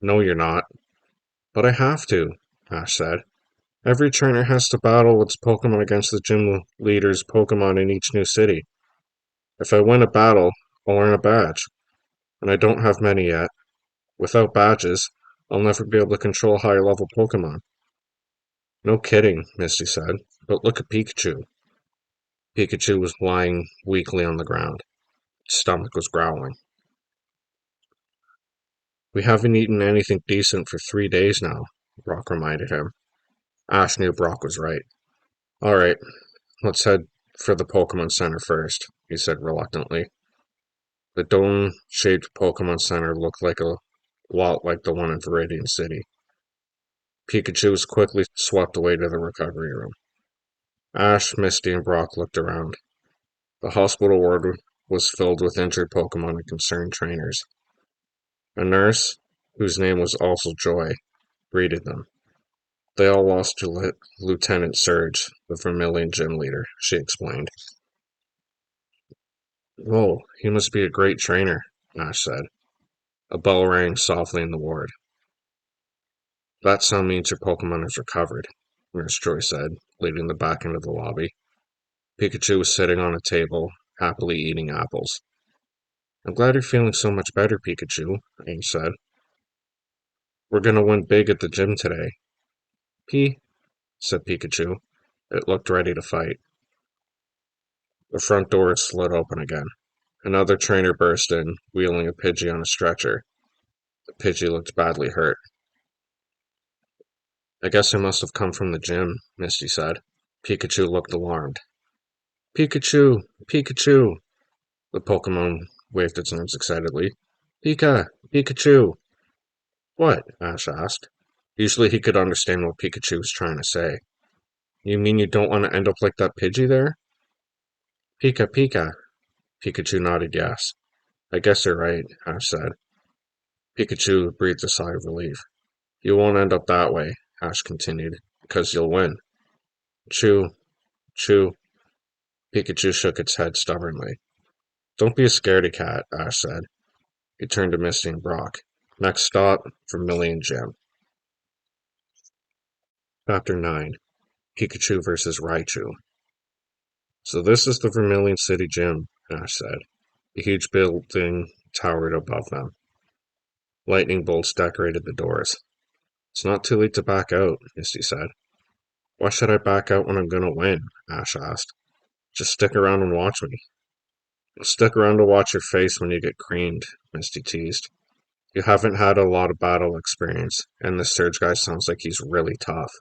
No, you're not. But I have to, Ash said. Every trainer has to battle its Pokemon against the gym leader's Pokemon in each new city. If I win a battle, I'll earn a badge. And I don't have many yet. Without badges, I'll never be able to control higher level Pokemon. No kidding, Misty said. But look at Pikachu. Pikachu was lying weakly on the ground. Its stomach was growling. We haven't eaten anything decent for 3 days now, Brock reminded him. Ash knew Brock was right. Alright, let's head for the Pokemon Center first, he said reluctantly. The dome-shaped Pokemon Center looked like a lot like the one in Viridian City. Pikachu was quickly swept away to the recovery room. Ash, Misty, and Brock looked around. The hospital ward was filled with injured Pokemon and concerned trainers. A nurse, whose name was also Joy, greeted them. They all lost to Lieutenant Surge, the Vermilion gym leader, she explained. Whoa, he must be a great trainer, Ash said. A bell rang softly in the ward. That sound means your Pokemon has recovered, Nurse Joy said, leading them back into the lobby. Pikachu was sitting on a table, happily eating apples. I'm glad you're feeling so much better, Pikachu, Aang said. We're gonna win big at the gym today. P, said Pikachu. It looked ready to fight. The front door slid open again. Another trainer burst in, wheeling a Pidgey on a stretcher. The Pidgey looked badly hurt. I guess I must have come from the gym, Misty said. Pikachu looked alarmed. Pikachu! Pikachu! The Pokemon waved its arms excitedly. Pika! Pikachu! What? Ash asked. Usually he could understand what Pikachu was trying to say. You mean you don't want to end up like that Pidgey there? Pika, Pika! Pikachu nodded yes. I guess you're right, Ash said. Pikachu breathed a sigh of relief. You won't end up that way, Ash continued, because you'll win. Chew, chew. Pikachu shook its head stubbornly. Don't be a scaredy cat, Ash said. He turned to Misty and Brock. Next stop, Vermilion Gym. Chapter 9. Pikachu vs. Raichu. So this is the Vermilion City Gym, Ash said. A huge building towered above them. Lightning bolts decorated the doors. It's not too late to back out, Misty said. Why should I back out when I'm gonna win? Ash asked. Just stick around and watch me. Stick around to watch your face when you get creamed, Misty teased. You haven't had a lot of battle experience, and this Surge guy sounds like he's really tough.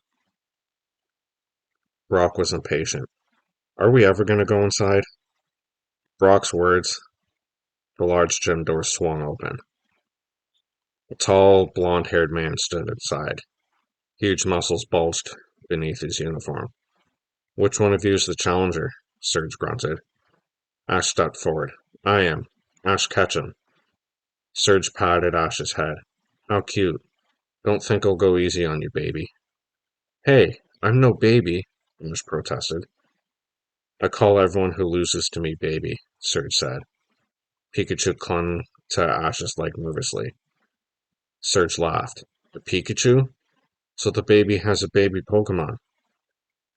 Brock was impatient. Are we ever gonna go inside? Brock's words, the large gym door swung open. A tall, blond-haired man stood inside. Huge muscles bulged beneath his uniform. Which one of you is the challenger? Surge grunted. Ash stepped forward. I am. Ash Ketchum. Surge patted Ash's head. How cute. Don't think I'll go easy on you, baby. Hey, I'm no baby, Ash protested. I call everyone who loses to me baby, Surge said. Pikachu clung to Ash's leg nervously. Surge laughed. The Pikachu? So the baby has a baby Pokemon.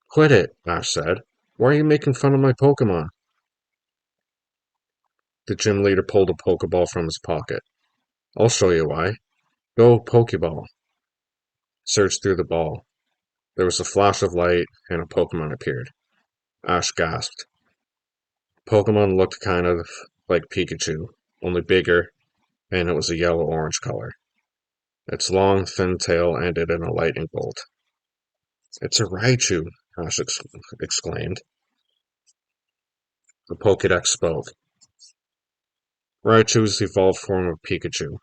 Quit it, Ash said. Why are you making fun of my Pokemon? The gym leader pulled a Pokeball from his pocket. I'll show you why. Go, Pokeball. Surge threw the ball. There was a flash of light, and a Pokemon appeared. Ash gasped. Pokemon looked kind of like Pikachu, only bigger, and it was a yellow-orange color. Its long, thin tail ended in a lightning bolt. It's a Raichu, Ash exclaimed. The Pokédex spoke. Raichu is the evolved form of Pikachu.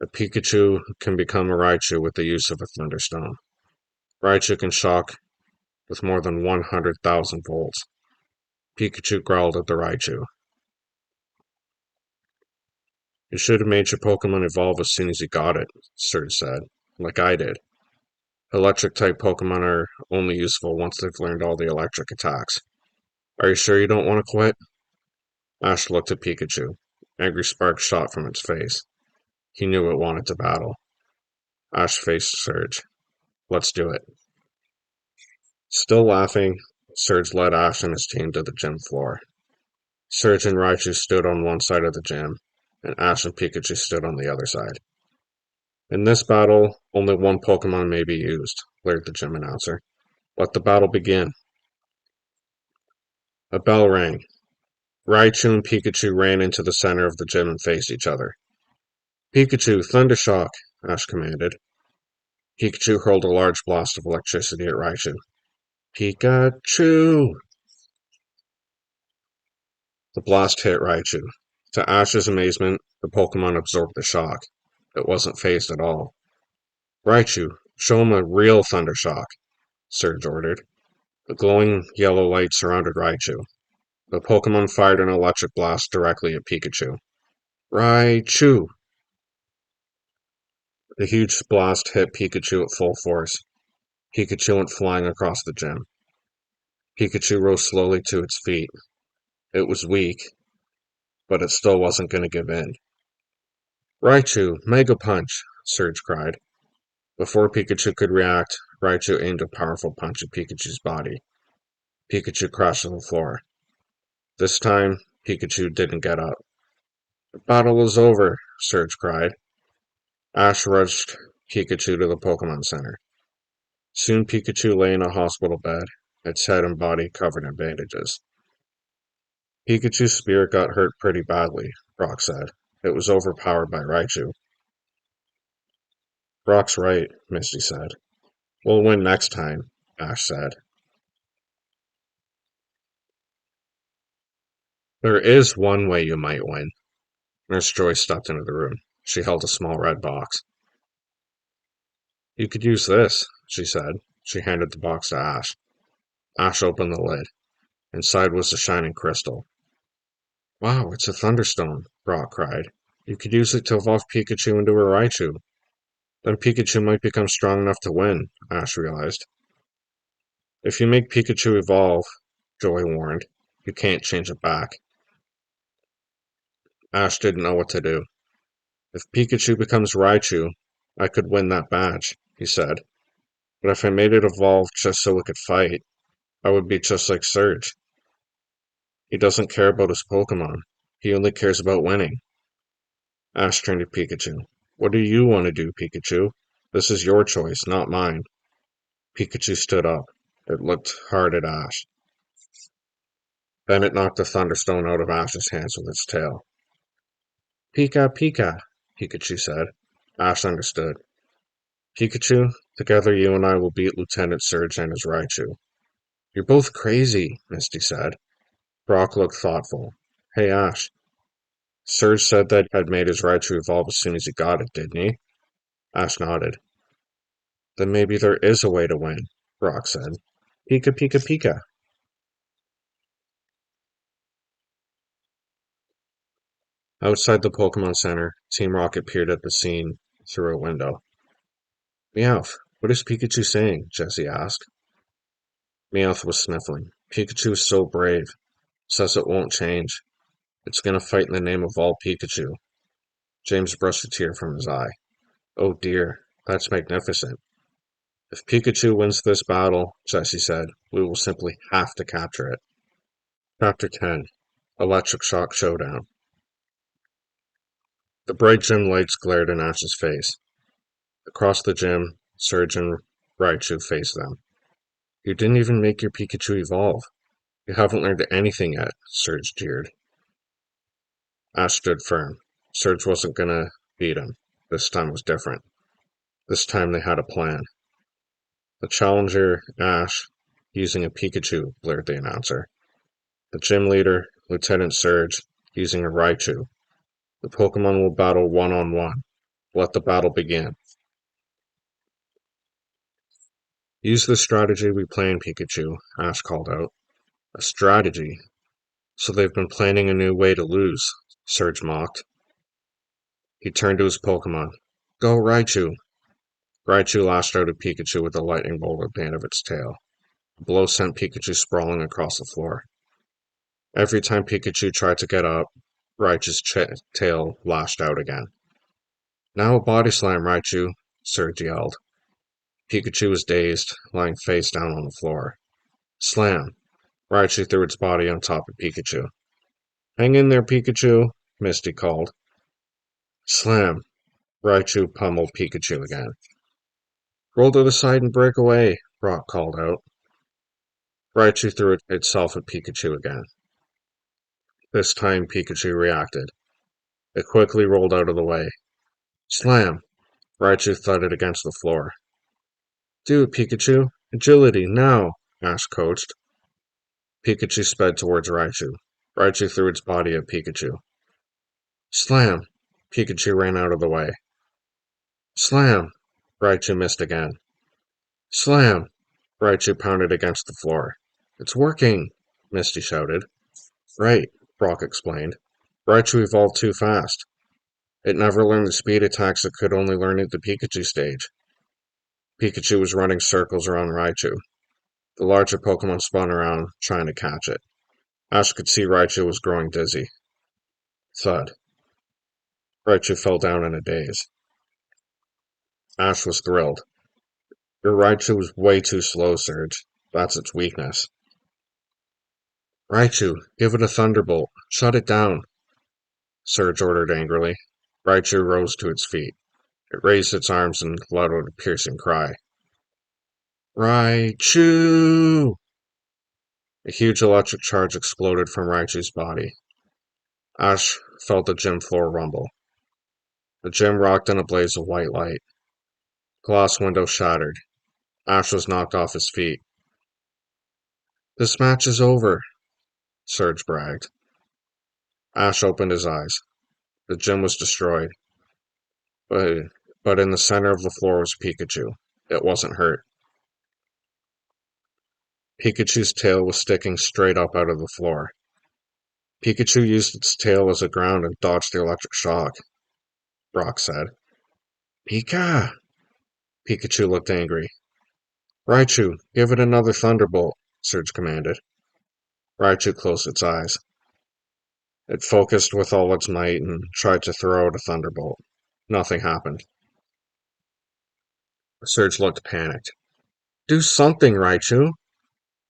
A Pikachu can become a Raichu with the use of a Thunderstone. Raichu can shock with more than 100,000 volts. Pikachu growled at the Raichu. You should have made your Pokemon evolve as soon as you got it, Surge said, like I did. Electric-type Pokemon are only useful once they've learned all the electric attacks. Are you sure you don't want to quit? Ash looked at Pikachu. Angry sparks shot from its face. He knew it wanted to battle. Ash faced Surge. Let's do it. Still laughing, Surge led Ash and his team to the gym floor. Surge and Raichu stood on one side of the gym, and Ash and Pikachu stood on the other side. In this battle, only one Pokemon may be used, blared the gym announcer. Let the battle begin. A bell rang. Raichu and Pikachu ran into the center of the gym and faced each other. Pikachu, Thundershock, Ash commanded. Pikachu hurled a large blast of electricity at Raichu. Pikachu! The blast hit Raichu. To Ash's amazement, the Pokemon absorbed the shock. It wasn't phased at all. Raichu, show him a real Thundershock, Surge ordered. A glowing yellow light surrounded Raichu. The Pokemon fired an electric blast directly at Pikachu. Raichu! The huge blast hit Pikachu at full force. Pikachu went flying across the gym. Pikachu rose slowly to its feet. It was weak, but it still wasn't going to give in. Raichu, Mega Punch! Surge cried. Before Pikachu could react, Raichu aimed a powerful punch at Pikachu's body. Pikachu crashed to the floor. This time, Pikachu didn't get up. The battle is over, Surge cried. Ash rushed Pikachu to the Pokemon Center. Soon Pikachu lay in a hospital bed, its head and body covered in bandages. Pikachu's spirit got hurt pretty badly, Brock said. It was overpowered by Raichu. Brock's right, Misty said. We'll win next time, Ash said. There is one way you might win. Nurse Joy stepped into the room. She held a small red box. You could use this, she said. She handed the box to Ash. Ash opened the lid. Inside was a shining crystal. Wow, it's a Thunderstone, Brock cried. You could use it to evolve Pikachu into a Raichu. Then Pikachu might become strong enough to win, Ash realized. If you make Pikachu evolve, Joy warned, you can't change it back. Ash didn't know what to do. If Pikachu becomes Raichu, I could win that badge, he said. But if I made it evolve just so it could fight, I would be just like Surge. He doesn't care about his Pokemon. He only cares about winning. Ash turned to Pikachu. What do you want to do, Pikachu? This is your choice, not mine. Pikachu stood up. It looked hard at Ash. Then it knocked the Thunderstone out of Ash's hands with its tail. Pika, Pika, Pikachu said. Ash understood. Pikachu, together you and I will beat Lieutenant Surge and his Raichu. You're both crazy, Misty said. Brock looked thoughtful. Hey, Ash. Surge said that had made his Raichu evolve as soon as he got it, didn't he? Ash nodded. Then maybe there is a way to win, Brock said. Pika, Pika, Pika. Outside the Pokemon Center, Team Rocket peered at the scene through a window. Meowth, what is Pikachu saying? Jessie asked. Meowth was sniffling. Pikachu is so brave. Says it won't change. It's gonna fight in the name of all Pikachu. James brushed a tear from his eye. Oh dear, that's magnificent. If Pikachu wins this battle, Jessie said, we will simply have to capture it. Chapter 10. Electric Shock Showdown. The bright gym lights glared in Ash's face. Across the gym, Surge and Raichu faced them. You didn't even make your Pikachu evolve. You haven't learned anything yet, Surge jeered. Ash stood firm. Surge wasn't gonna beat him. This time was different. This time they had a plan. The challenger, Ash, using a Pikachu, blared the announcer. The gym leader, Lieutenant Surge, using a Raichu. The Pokemon will battle one-on-one. Let the battle begin. Use the strategy we planned, Pikachu, Ash called out. A strategy? So they've been planning a new way to lose, Surge mocked. He turned to his Pokemon. Go, Raichu! Raichu lashed out at Pikachu with a lightning bolt at the end of its tail. The blow sent Pikachu sprawling across the floor. Every time Pikachu tried to get up, Raichu's tail lashed out again. Now a body slam, Raichu, Surge yelled. Pikachu was dazed, lying face down on the floor. Slam! Raichu threw its body on top of Pikachu. Hang in there, Pikachu, Misty called. Slam! Raichu pummeled Pikachu again. Roll to the side and break away, Brock called out. Raichu threw itself at Pikachu again. This time Pikachu reacted. It quickly rolled out of the way. Slam! Raichu thudded against the floor. Do it, Pikachu! Agility, now! Ash coached. Pikachu sped towards Raichu. Raichu threw its body at Pikachu. Slam! Pikachu ran out of the way. Slam! Raichu missed again. Slam! Raichu pounded against the floor. It's working! Misty shouted. Right, Brock explained. Raichu evolved too fast. It never learned the speed attacks it could only learn at the Pikachu stage. Pikachu was running circles around Raichu. The larger Pokemon spun around, trying to catch it. Ash could see Raichu was growing dizzy. Thud. Raichu fell down in a daze. Ash was thrilled. Your Raichu was way too slow, Surge. That's its weakness. Raichu, give it a Thunderbolt. Shut it down, Surge ordered angrily. Raichu rose to its feet. It raised its arms and let out a piercing cry. Raichu! A huge electric charge exploded from Raichu's body. Ash felt the gym floor rumble. The gym rocked in a blaze of white light. Glass windows shattered. Ash was knocked off his feet. This match is over, Surge bragged. Ash opened his eyes. The gym was destroyed. But in the center of the floor was Pikachu. It wasn't hurt. Pikachu's tail was sticking straight up out of the floor. Pikachu used its tail as a ground and dodged the electric shock, Brock said. Pika! Pikachu looked angry. Raichu, give it another Thunderbolt, Surge commanded. Raichu closed its eyes. It focused with all its might and tried to throw out a Thunderbolt. Nothing happened. Surge looked panicked. Do something, Raichu!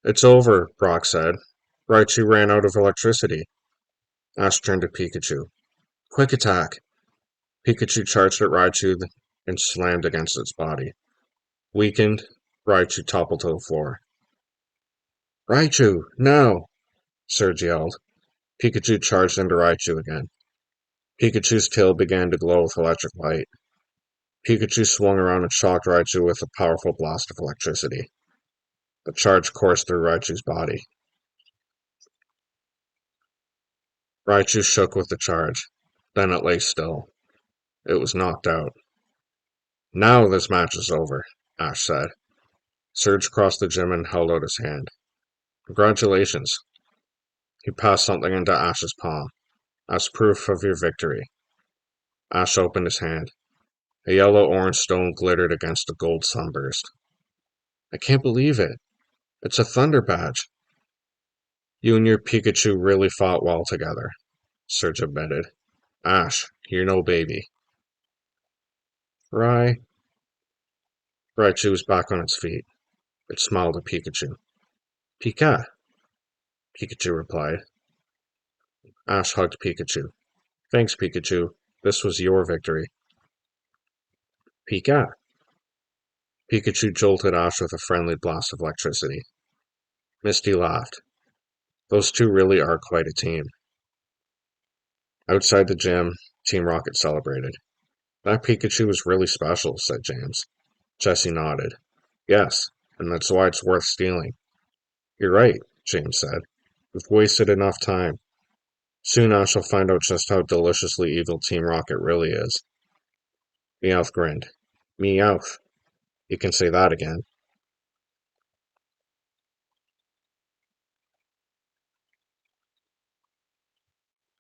It's over, Brock said. Raichu ran out of electricity. Ash turned to Pikachu. Quick attack! Pikachu charged at Raichu and slammed against its body. Weakened, Raichu toppled to the floor. Raichu, no! Surge yelled. Pikachu charged into Raichu again. Pikachu's tail began to glow with electric light. Pikachu swung around and shocked Raichu with a powerful blast of electricity. The charge coursed through Raichu's body. Raichu shook with the charge. Then it lay still. It was knocked out. Now this match is over, Ash said. Surge crossed the gym and held out his hand. Congratulations. He passed something into Ash's palm. As proof of your victory. Ash opened his hand. A yellow-orange stone glittered against a gold sunburst. I can't believe it. It's a Thunder Badge. You and your Pikachu really fought well together, Surge admitted. Ash, you're no baby. Raichu was back on its feet. It smiled at Pikachu. Pika, Pikachu replied. Ash hugged Pikachu. Thanks, Pikachu. This was your victory. Pika. Pikachu jolted Ash with a friendly blast of electricity. Misty laughed. Those two really are quite a team. Outside the gym, Team Rocket celebrated. That Pikachu was really special, said James. Jessie nodded. Yes, and that's why it's worth stealing. You're right, James said. We've wasted enough time. Soon I shall find out just how deliciously evil Team Rocket really is. Meowth grinned. Meowth. You can say that again.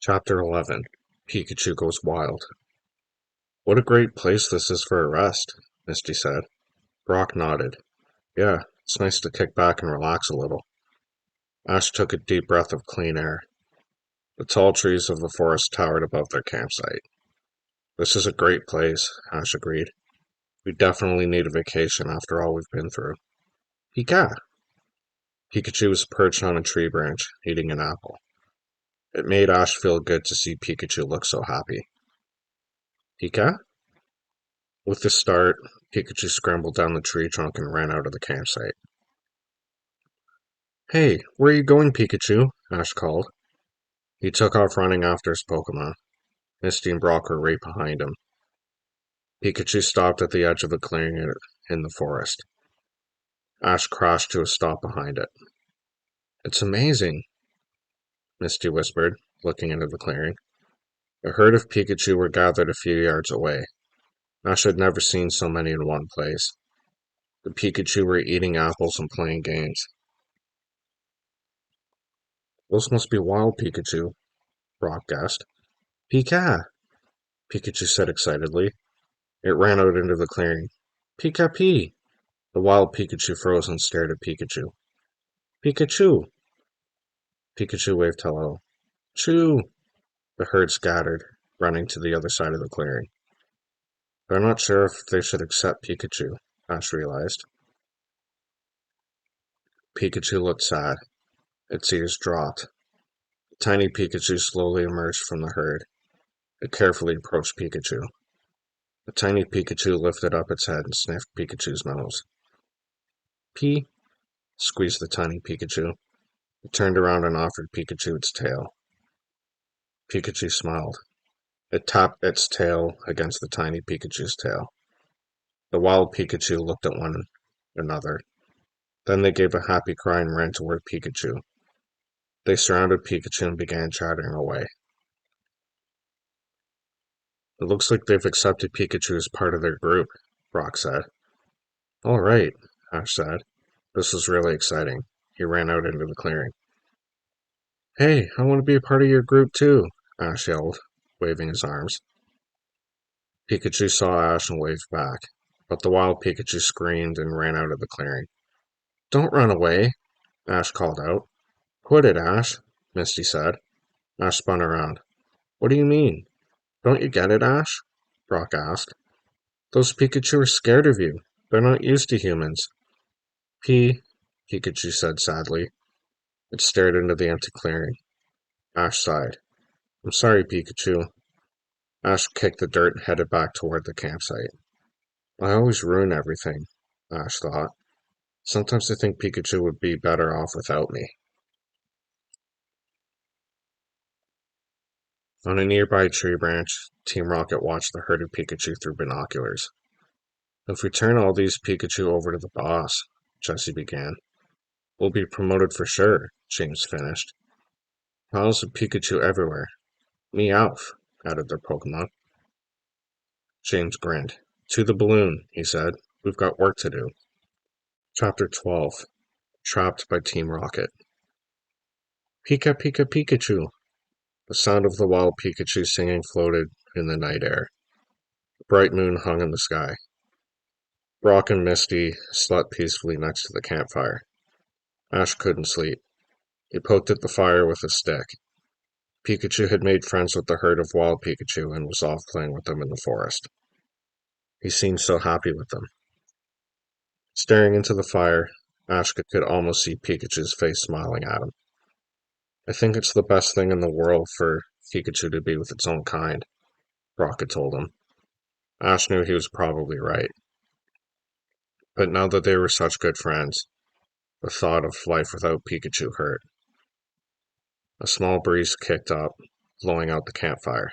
Chapter 11. Pikachu Goes Wild. What a great place this is for a rest, Misty said. Brock nodded. Yeah, it's nice to kick back and relax a little. Ash took a deep breath of clean air. The tall trees of the forest towered above their campsite. This is a great place, Ash agreed. We definitely need a vacation after all we've been through. Pika! Pikachu was perched on a tree branch, eating an apple. It made Ash feel good to see Pikachu look so happy. Pika? With the start, Pikachu scrambled down the tree trunk and ran out of the campsite. Hey, where are you going, Pikachu? Ash called. He took off running after his Pokemon. Misty and Brock were right behind him. Pikachu stopped at the edge of a clearing in the forest. Ash crashed to a stop behind it. It's amazing, Misty whispered, looking into the clearing. A herd of Pikachu were gathered a few yards away. Ash had never seen so many in one place. The Pikachu were eating apples and playing games. Those must be wild Pikachu, Brock guessed. Pika! Pikachu said excitedly. It ran out into the clearing. Pika-pee! The wild Pikachu froze and stared at Pikachu. Pikachu! Pikachu waved hello. Choo! The herd scattered, running to the other side of the clearing. They're not sure if they should accept Pikachu, Ash realized. Pikachu looked sad. Its ears dropped. A tiny Pikachu slowly emerged from the herd. It carefully approached Pikachu. The tiny Pikachu lifted up its head and sniffed Pikachu's nose. P, squeezed the tiny Pikachu. It turned around and offered Pikachu its tail. Pikachu smiled. It tapped its tail against the tiny Pikachu's tail. The wild Pikachu looked at one another. Then they gave a happy cry and ran toward Pikachu. They surrounded Pikachu and began chattering away. It looks like they've accepted Pikachu as part of their group, Brock said. All right, Ash said. This is really exciting. He ran out into the clearing. Hey, I want to be a part of your group too, Ash yelled, waving his arms. Pikachu saw Ash and waved back, but the wild Pikachu screamed and ran out of the clearing. Don't run away, Ash called out. Quit it, Ash, Misty said. Ash spun around. What do you mean? Don't you get it, Ash? Brock asked. Those Pikachu are scared of you. They're not used to humans. Pikachu said sadly. It stared into the empty clearing. Ash sighed. I'm sorry, Pikachu. Ash kicked the dirt and headed back toward the campsite. I always ruin everything, Ash thought. Sometimes I think Pikachu would be better off without me. On a nearby tree branch, Team Rocket watched the herd of Pikachu through binoculars. If we turn all these Pikachu over to the boss, Jessie began. We'll be promoted for sure, James finished. Piles of Pikachu everywhere. Meowth, added their Pokemon. James grinned. To the balloon, he said. We've got work to do. Chapter 12. Trapped by Team Rocket. Pika Pika Pikachu! The sound of the wild Pikachu singing floated in the night air. The bright moon hung in the sky. Brock and Misty slept peacefully next to the campfire. Ash couldn't sleep. He poked at the fire with a stick. Pikachu had made friends with the herd of wild Pikachu and was off playing with them in the forest. He seemed so happy with them. Staring into the fire, Ash could almost see Pikachu's face smiling at him. I think it's the best thing in the world for Pikachu to be with its own kind, Brock had told him. Ash knew he was probably right. But now that they were such good friends, the thought of life without Pikachu hurt. A small breeze kicked up, blowing out the campfire.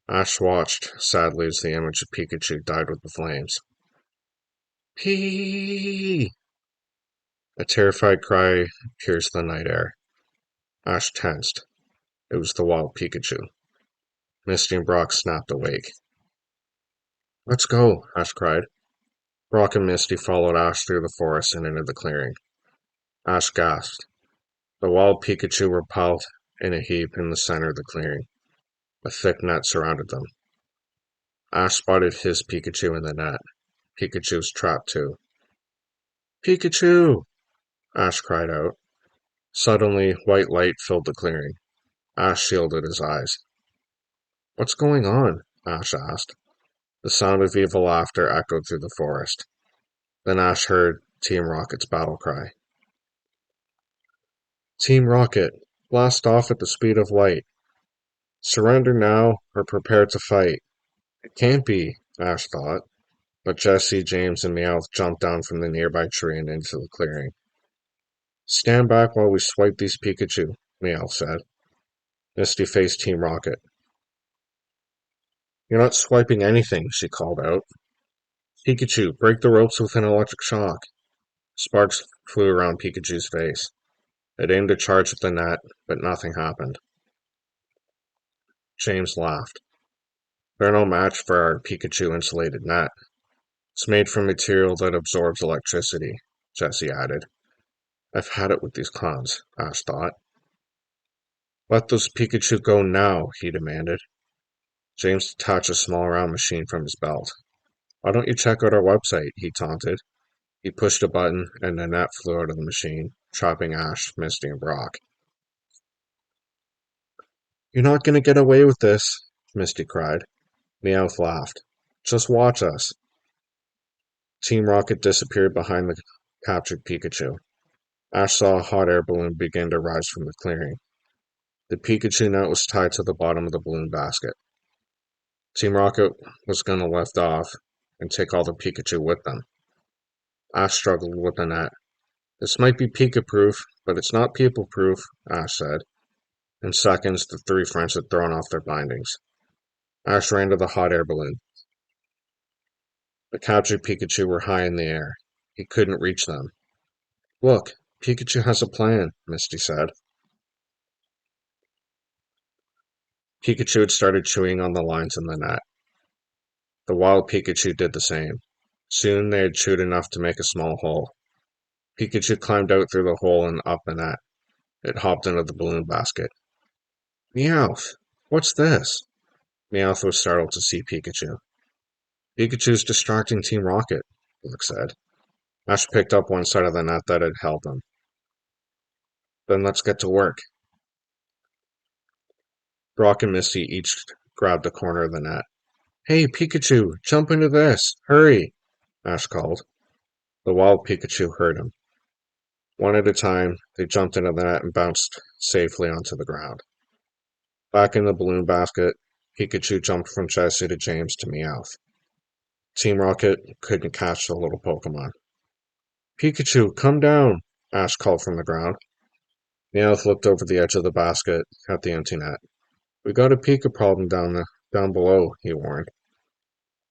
Ash watched sadly as the image of Pikachu died with the flames. Pee! A terrified cry pierced the night air. Ash tensed. It was the wild Pikachu. Misty and Brock snapped awake. Let's go, Ash cried. Brock and Misty followed Ash through the forest and into the clearing. Ash gasped. The wild Pikachu were piled in a heap in the center of the clearing. A thick net surrounded them. Ash spotted his Pikachu in the net. Pikachu's trapped too. Pikachu! Ash cried out. Suddenly, white light filled the clearing. Ash shielded his eyes. What's going on? Ash asked. The sound of evil laughter echoed through the forest. Then Ash heard Team Rocket's battle cry. Team Rocket, blast off at the speed of light. Surrender now or prepare to fight. It can't be, Ash thought. But Jessie, James, and Meowth jumped down from the nearby tree and into the clearing. Stand back while we swipe these Pikachu, Meowth said. Misty faced Team Rocket. You're not swiping anything, she called out. Pikachu, break the ropes with an electric shock. Sparks flew around Pikachu's face. It aimed a charge at the net, but nothing happened. James laughed. They're no match for our Pikachu-insulated net. It's made from material that absorbs electricity, Jessie added. I've had it with these clowns, Ash thought. Let those Pikachu go now, he demanded. James detached a small round machine from his belt. Why don't you check out our website, he taunted. He pushed a button, and the net flew out of the machine, trapping Ash, Misty, and Brock. "You're not going to get away with this," Misty cried. Meowth laughed. "Just watch us." Team Rocket disappeared behind the captured Pikachu. Ash saw a hot air balloon begin to rise from the clearing. The Pikachu net was tied to the bottom of the balloon basket. Team Rocket was going to lift off and take all the Pikachu with them. Ash struggled with the net. "This might be Pika-proof, but it's not people-proof," Ash said. In seconds, the three friends had thrown off their bindings. Ash ran to the hot air balloon. The captured Pikachu were high in the air. He couldn't reach them. "Look, Pikachu has a plan," Misty said. Pikachu had started chewing on the lines in the net. The wild Pikachu did the same. Soon they had chewed enough to make a small hole. Pikachu climbed out through the hole and up the net. It hopped into the balloon basket. "Meowth! What's this?" Meowth was startled to see Pikachu. "Pikachu's distracting Team Rocket," Luke said. Ash picked up one side of the net that had held them. "Then let's get to work." Brock and Misty each grabbed a corner of the net. "Hey, Pikachu, jump into this! Hurry!" Ash called. The wild Pikachu heard him. One at a time, they jumped into the net and bounced safely onto the ground. Back in the balloon basket, Pikachu jumped from Jessie to James to Meowth. Team Rocket couldn't catch the little Pokemon. "Pikachu, come down!" Ash called from the ground. Meowth looked over the edge of the basket at the empty net. "We got a Pika problem down below," he warned.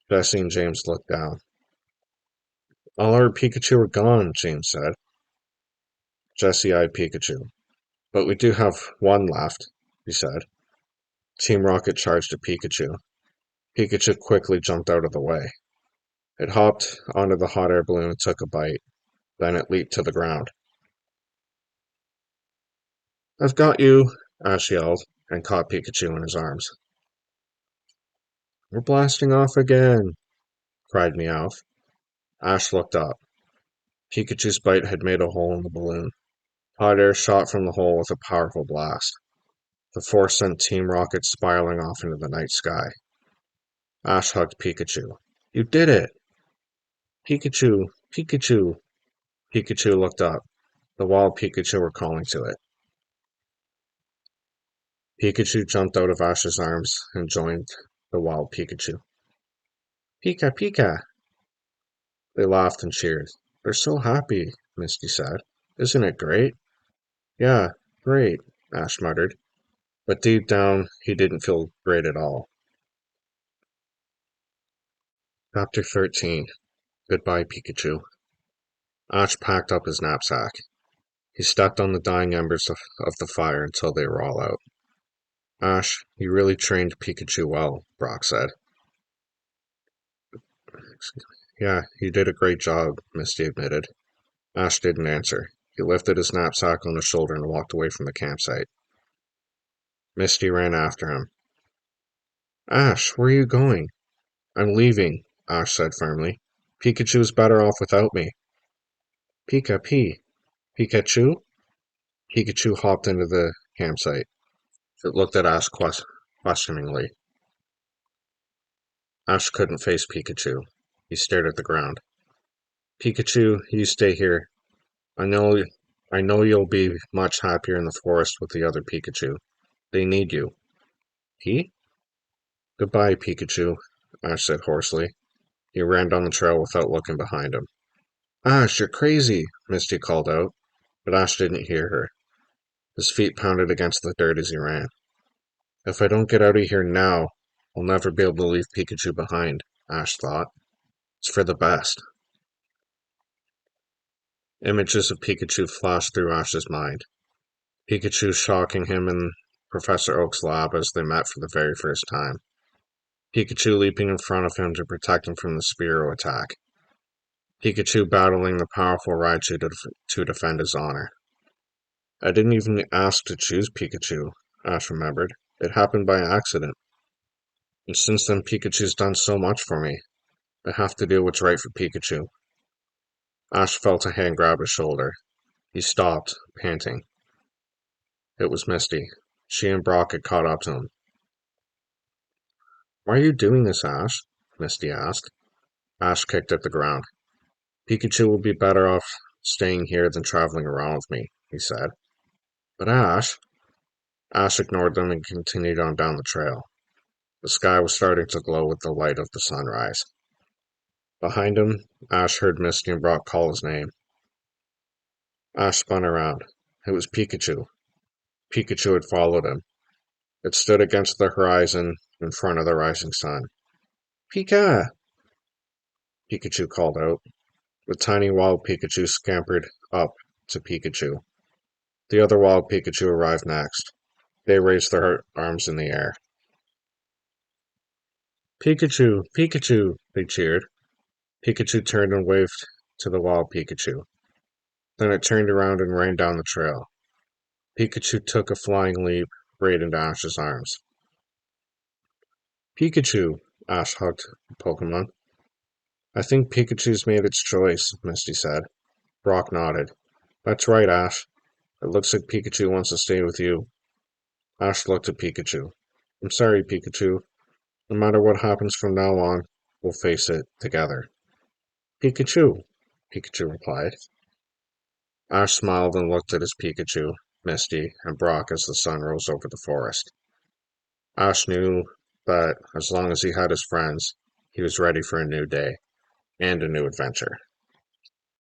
Jessie and James looked down. "All our Pikachu are gone," James said. Jessie eyed Pikachu. "But we do have one left," he said. Team Rocket charged at Pikachu. Pikachu quickly jumped out of the way. It hopped onto the hot air balloon and took a bite. Then it leaped to the ground. "I've got you!" Ash yelled, and caught Pikachu in his arms. "We're blasting off again!" cried Meowth. Ash looked up. Pikachu's bite had made a hole in the balloon. Hot air shot from the hole with a powerful blast. The force sent Team Rocket spiraling off into the night sky. Ash hugged Pikachu. "You did it!" "Pikachu! Pikachu!" Pikachu looked up. The wild Pikachu were calling to it. Pikachu jumped out of Ash's arms and joined the wild Pikachu. "Pika, Pika!" They laughed and cheered. "They're so happy," Misty said. "Isn't it great?" "Yeah, great," Ash muttered. But deep down, he didn't feel great at all. Chapter 13. Goodbye, Pikachu. Ash packed up his knapsack. He stepped on the dying embers of the fire until they were all out. "Ash, you really trained Pikachu well," Brock said. "Yeah, you did a great job," Misty admitted. Ash didn't answer. He lifted his knapsack on his shoulder and walked away from the campsite. Misty ran after him. "Ash, where are you going?" "I'm leaving," Ash said firmly. "Pikachu's better off without me." "Pika, Pikachu?" Pikachu hopped into the campsite. It looked at Ash questioningly. Ash couldn't face Pikachu. He stared at the ground. "Pikachu, you stay here. I know you'll be much happier in the forest with the other Pikachu. They need you." "He?" "Goodbye, Pikachu," Ash said hoarsely. He ran down the trail without looking behind him. "Ash, you're crazy!" Misty called out, but Ash didn't hear her. His feet pounded against the dirt as he ran. "If I don't get out of here now, I'll never be able to leave Pikachu behind," Ash thought. "It's for the best." Images of Pikachu flashed through Ash's mind. Pikachu shocking him in Professor Oak's lab as they met for the very first time. Pikachu leaping in front of him to protect him from the Spearow attack. Pikachu battling the powerful Raichu to defend his honor. "I didn't even ask to choose Pikachu," Ash remembered. "It happened by accident. And since then Pikachu's done so much for me. I have to do what's right for Pikachu." Ash felt a hand grab his shoulder. He stopped, panting. It was Misty. She and Brock had caught up to him. "Why are you doing this, Ash?" Misty asked. Ash kicked at the ground. "Pikachu will be better off staying here than traveling around with me," he said. "But Ash—" Ash ignored them and continued on down the trail. The sky was starting to glow with the light of the sunrise. Behind him, Ash heard Misty and Brock call his name. Ash spun around. It was Pikachu. Pikachu had followed him. It stood against the horizon in front of the rising sun. "Pika!" Pikachu called out. The tiny wild Pikachu scampered up to Pikachu. The other wild Pikachu arrived next. They raised their arms in the air. "Pikachu! Pikachu!" they cheered. Pikachu turned and waved to the wild Pikachu. Then it turned around and ran down the trail. Pikachu took a flying leap right into Ash's arms. "Pikachu!" Ash hugged the Pokemon. "I think Pikachu's made its choice," Misty said. Brock nodded. "That's right, Ash. It looks like Pikachu wants to stay with you." Ash looked at Pikachu. "I'm sorry, Pikachu. No matter what happens from now on, we'll face it together." "Pikachu," Pikachu replied. Ash smiled and looked at his Pikachu, Misty, and Brock as the sun rose over the forest. Ash knew that as long as he had his friends, he was ready for a new day and a new adventure.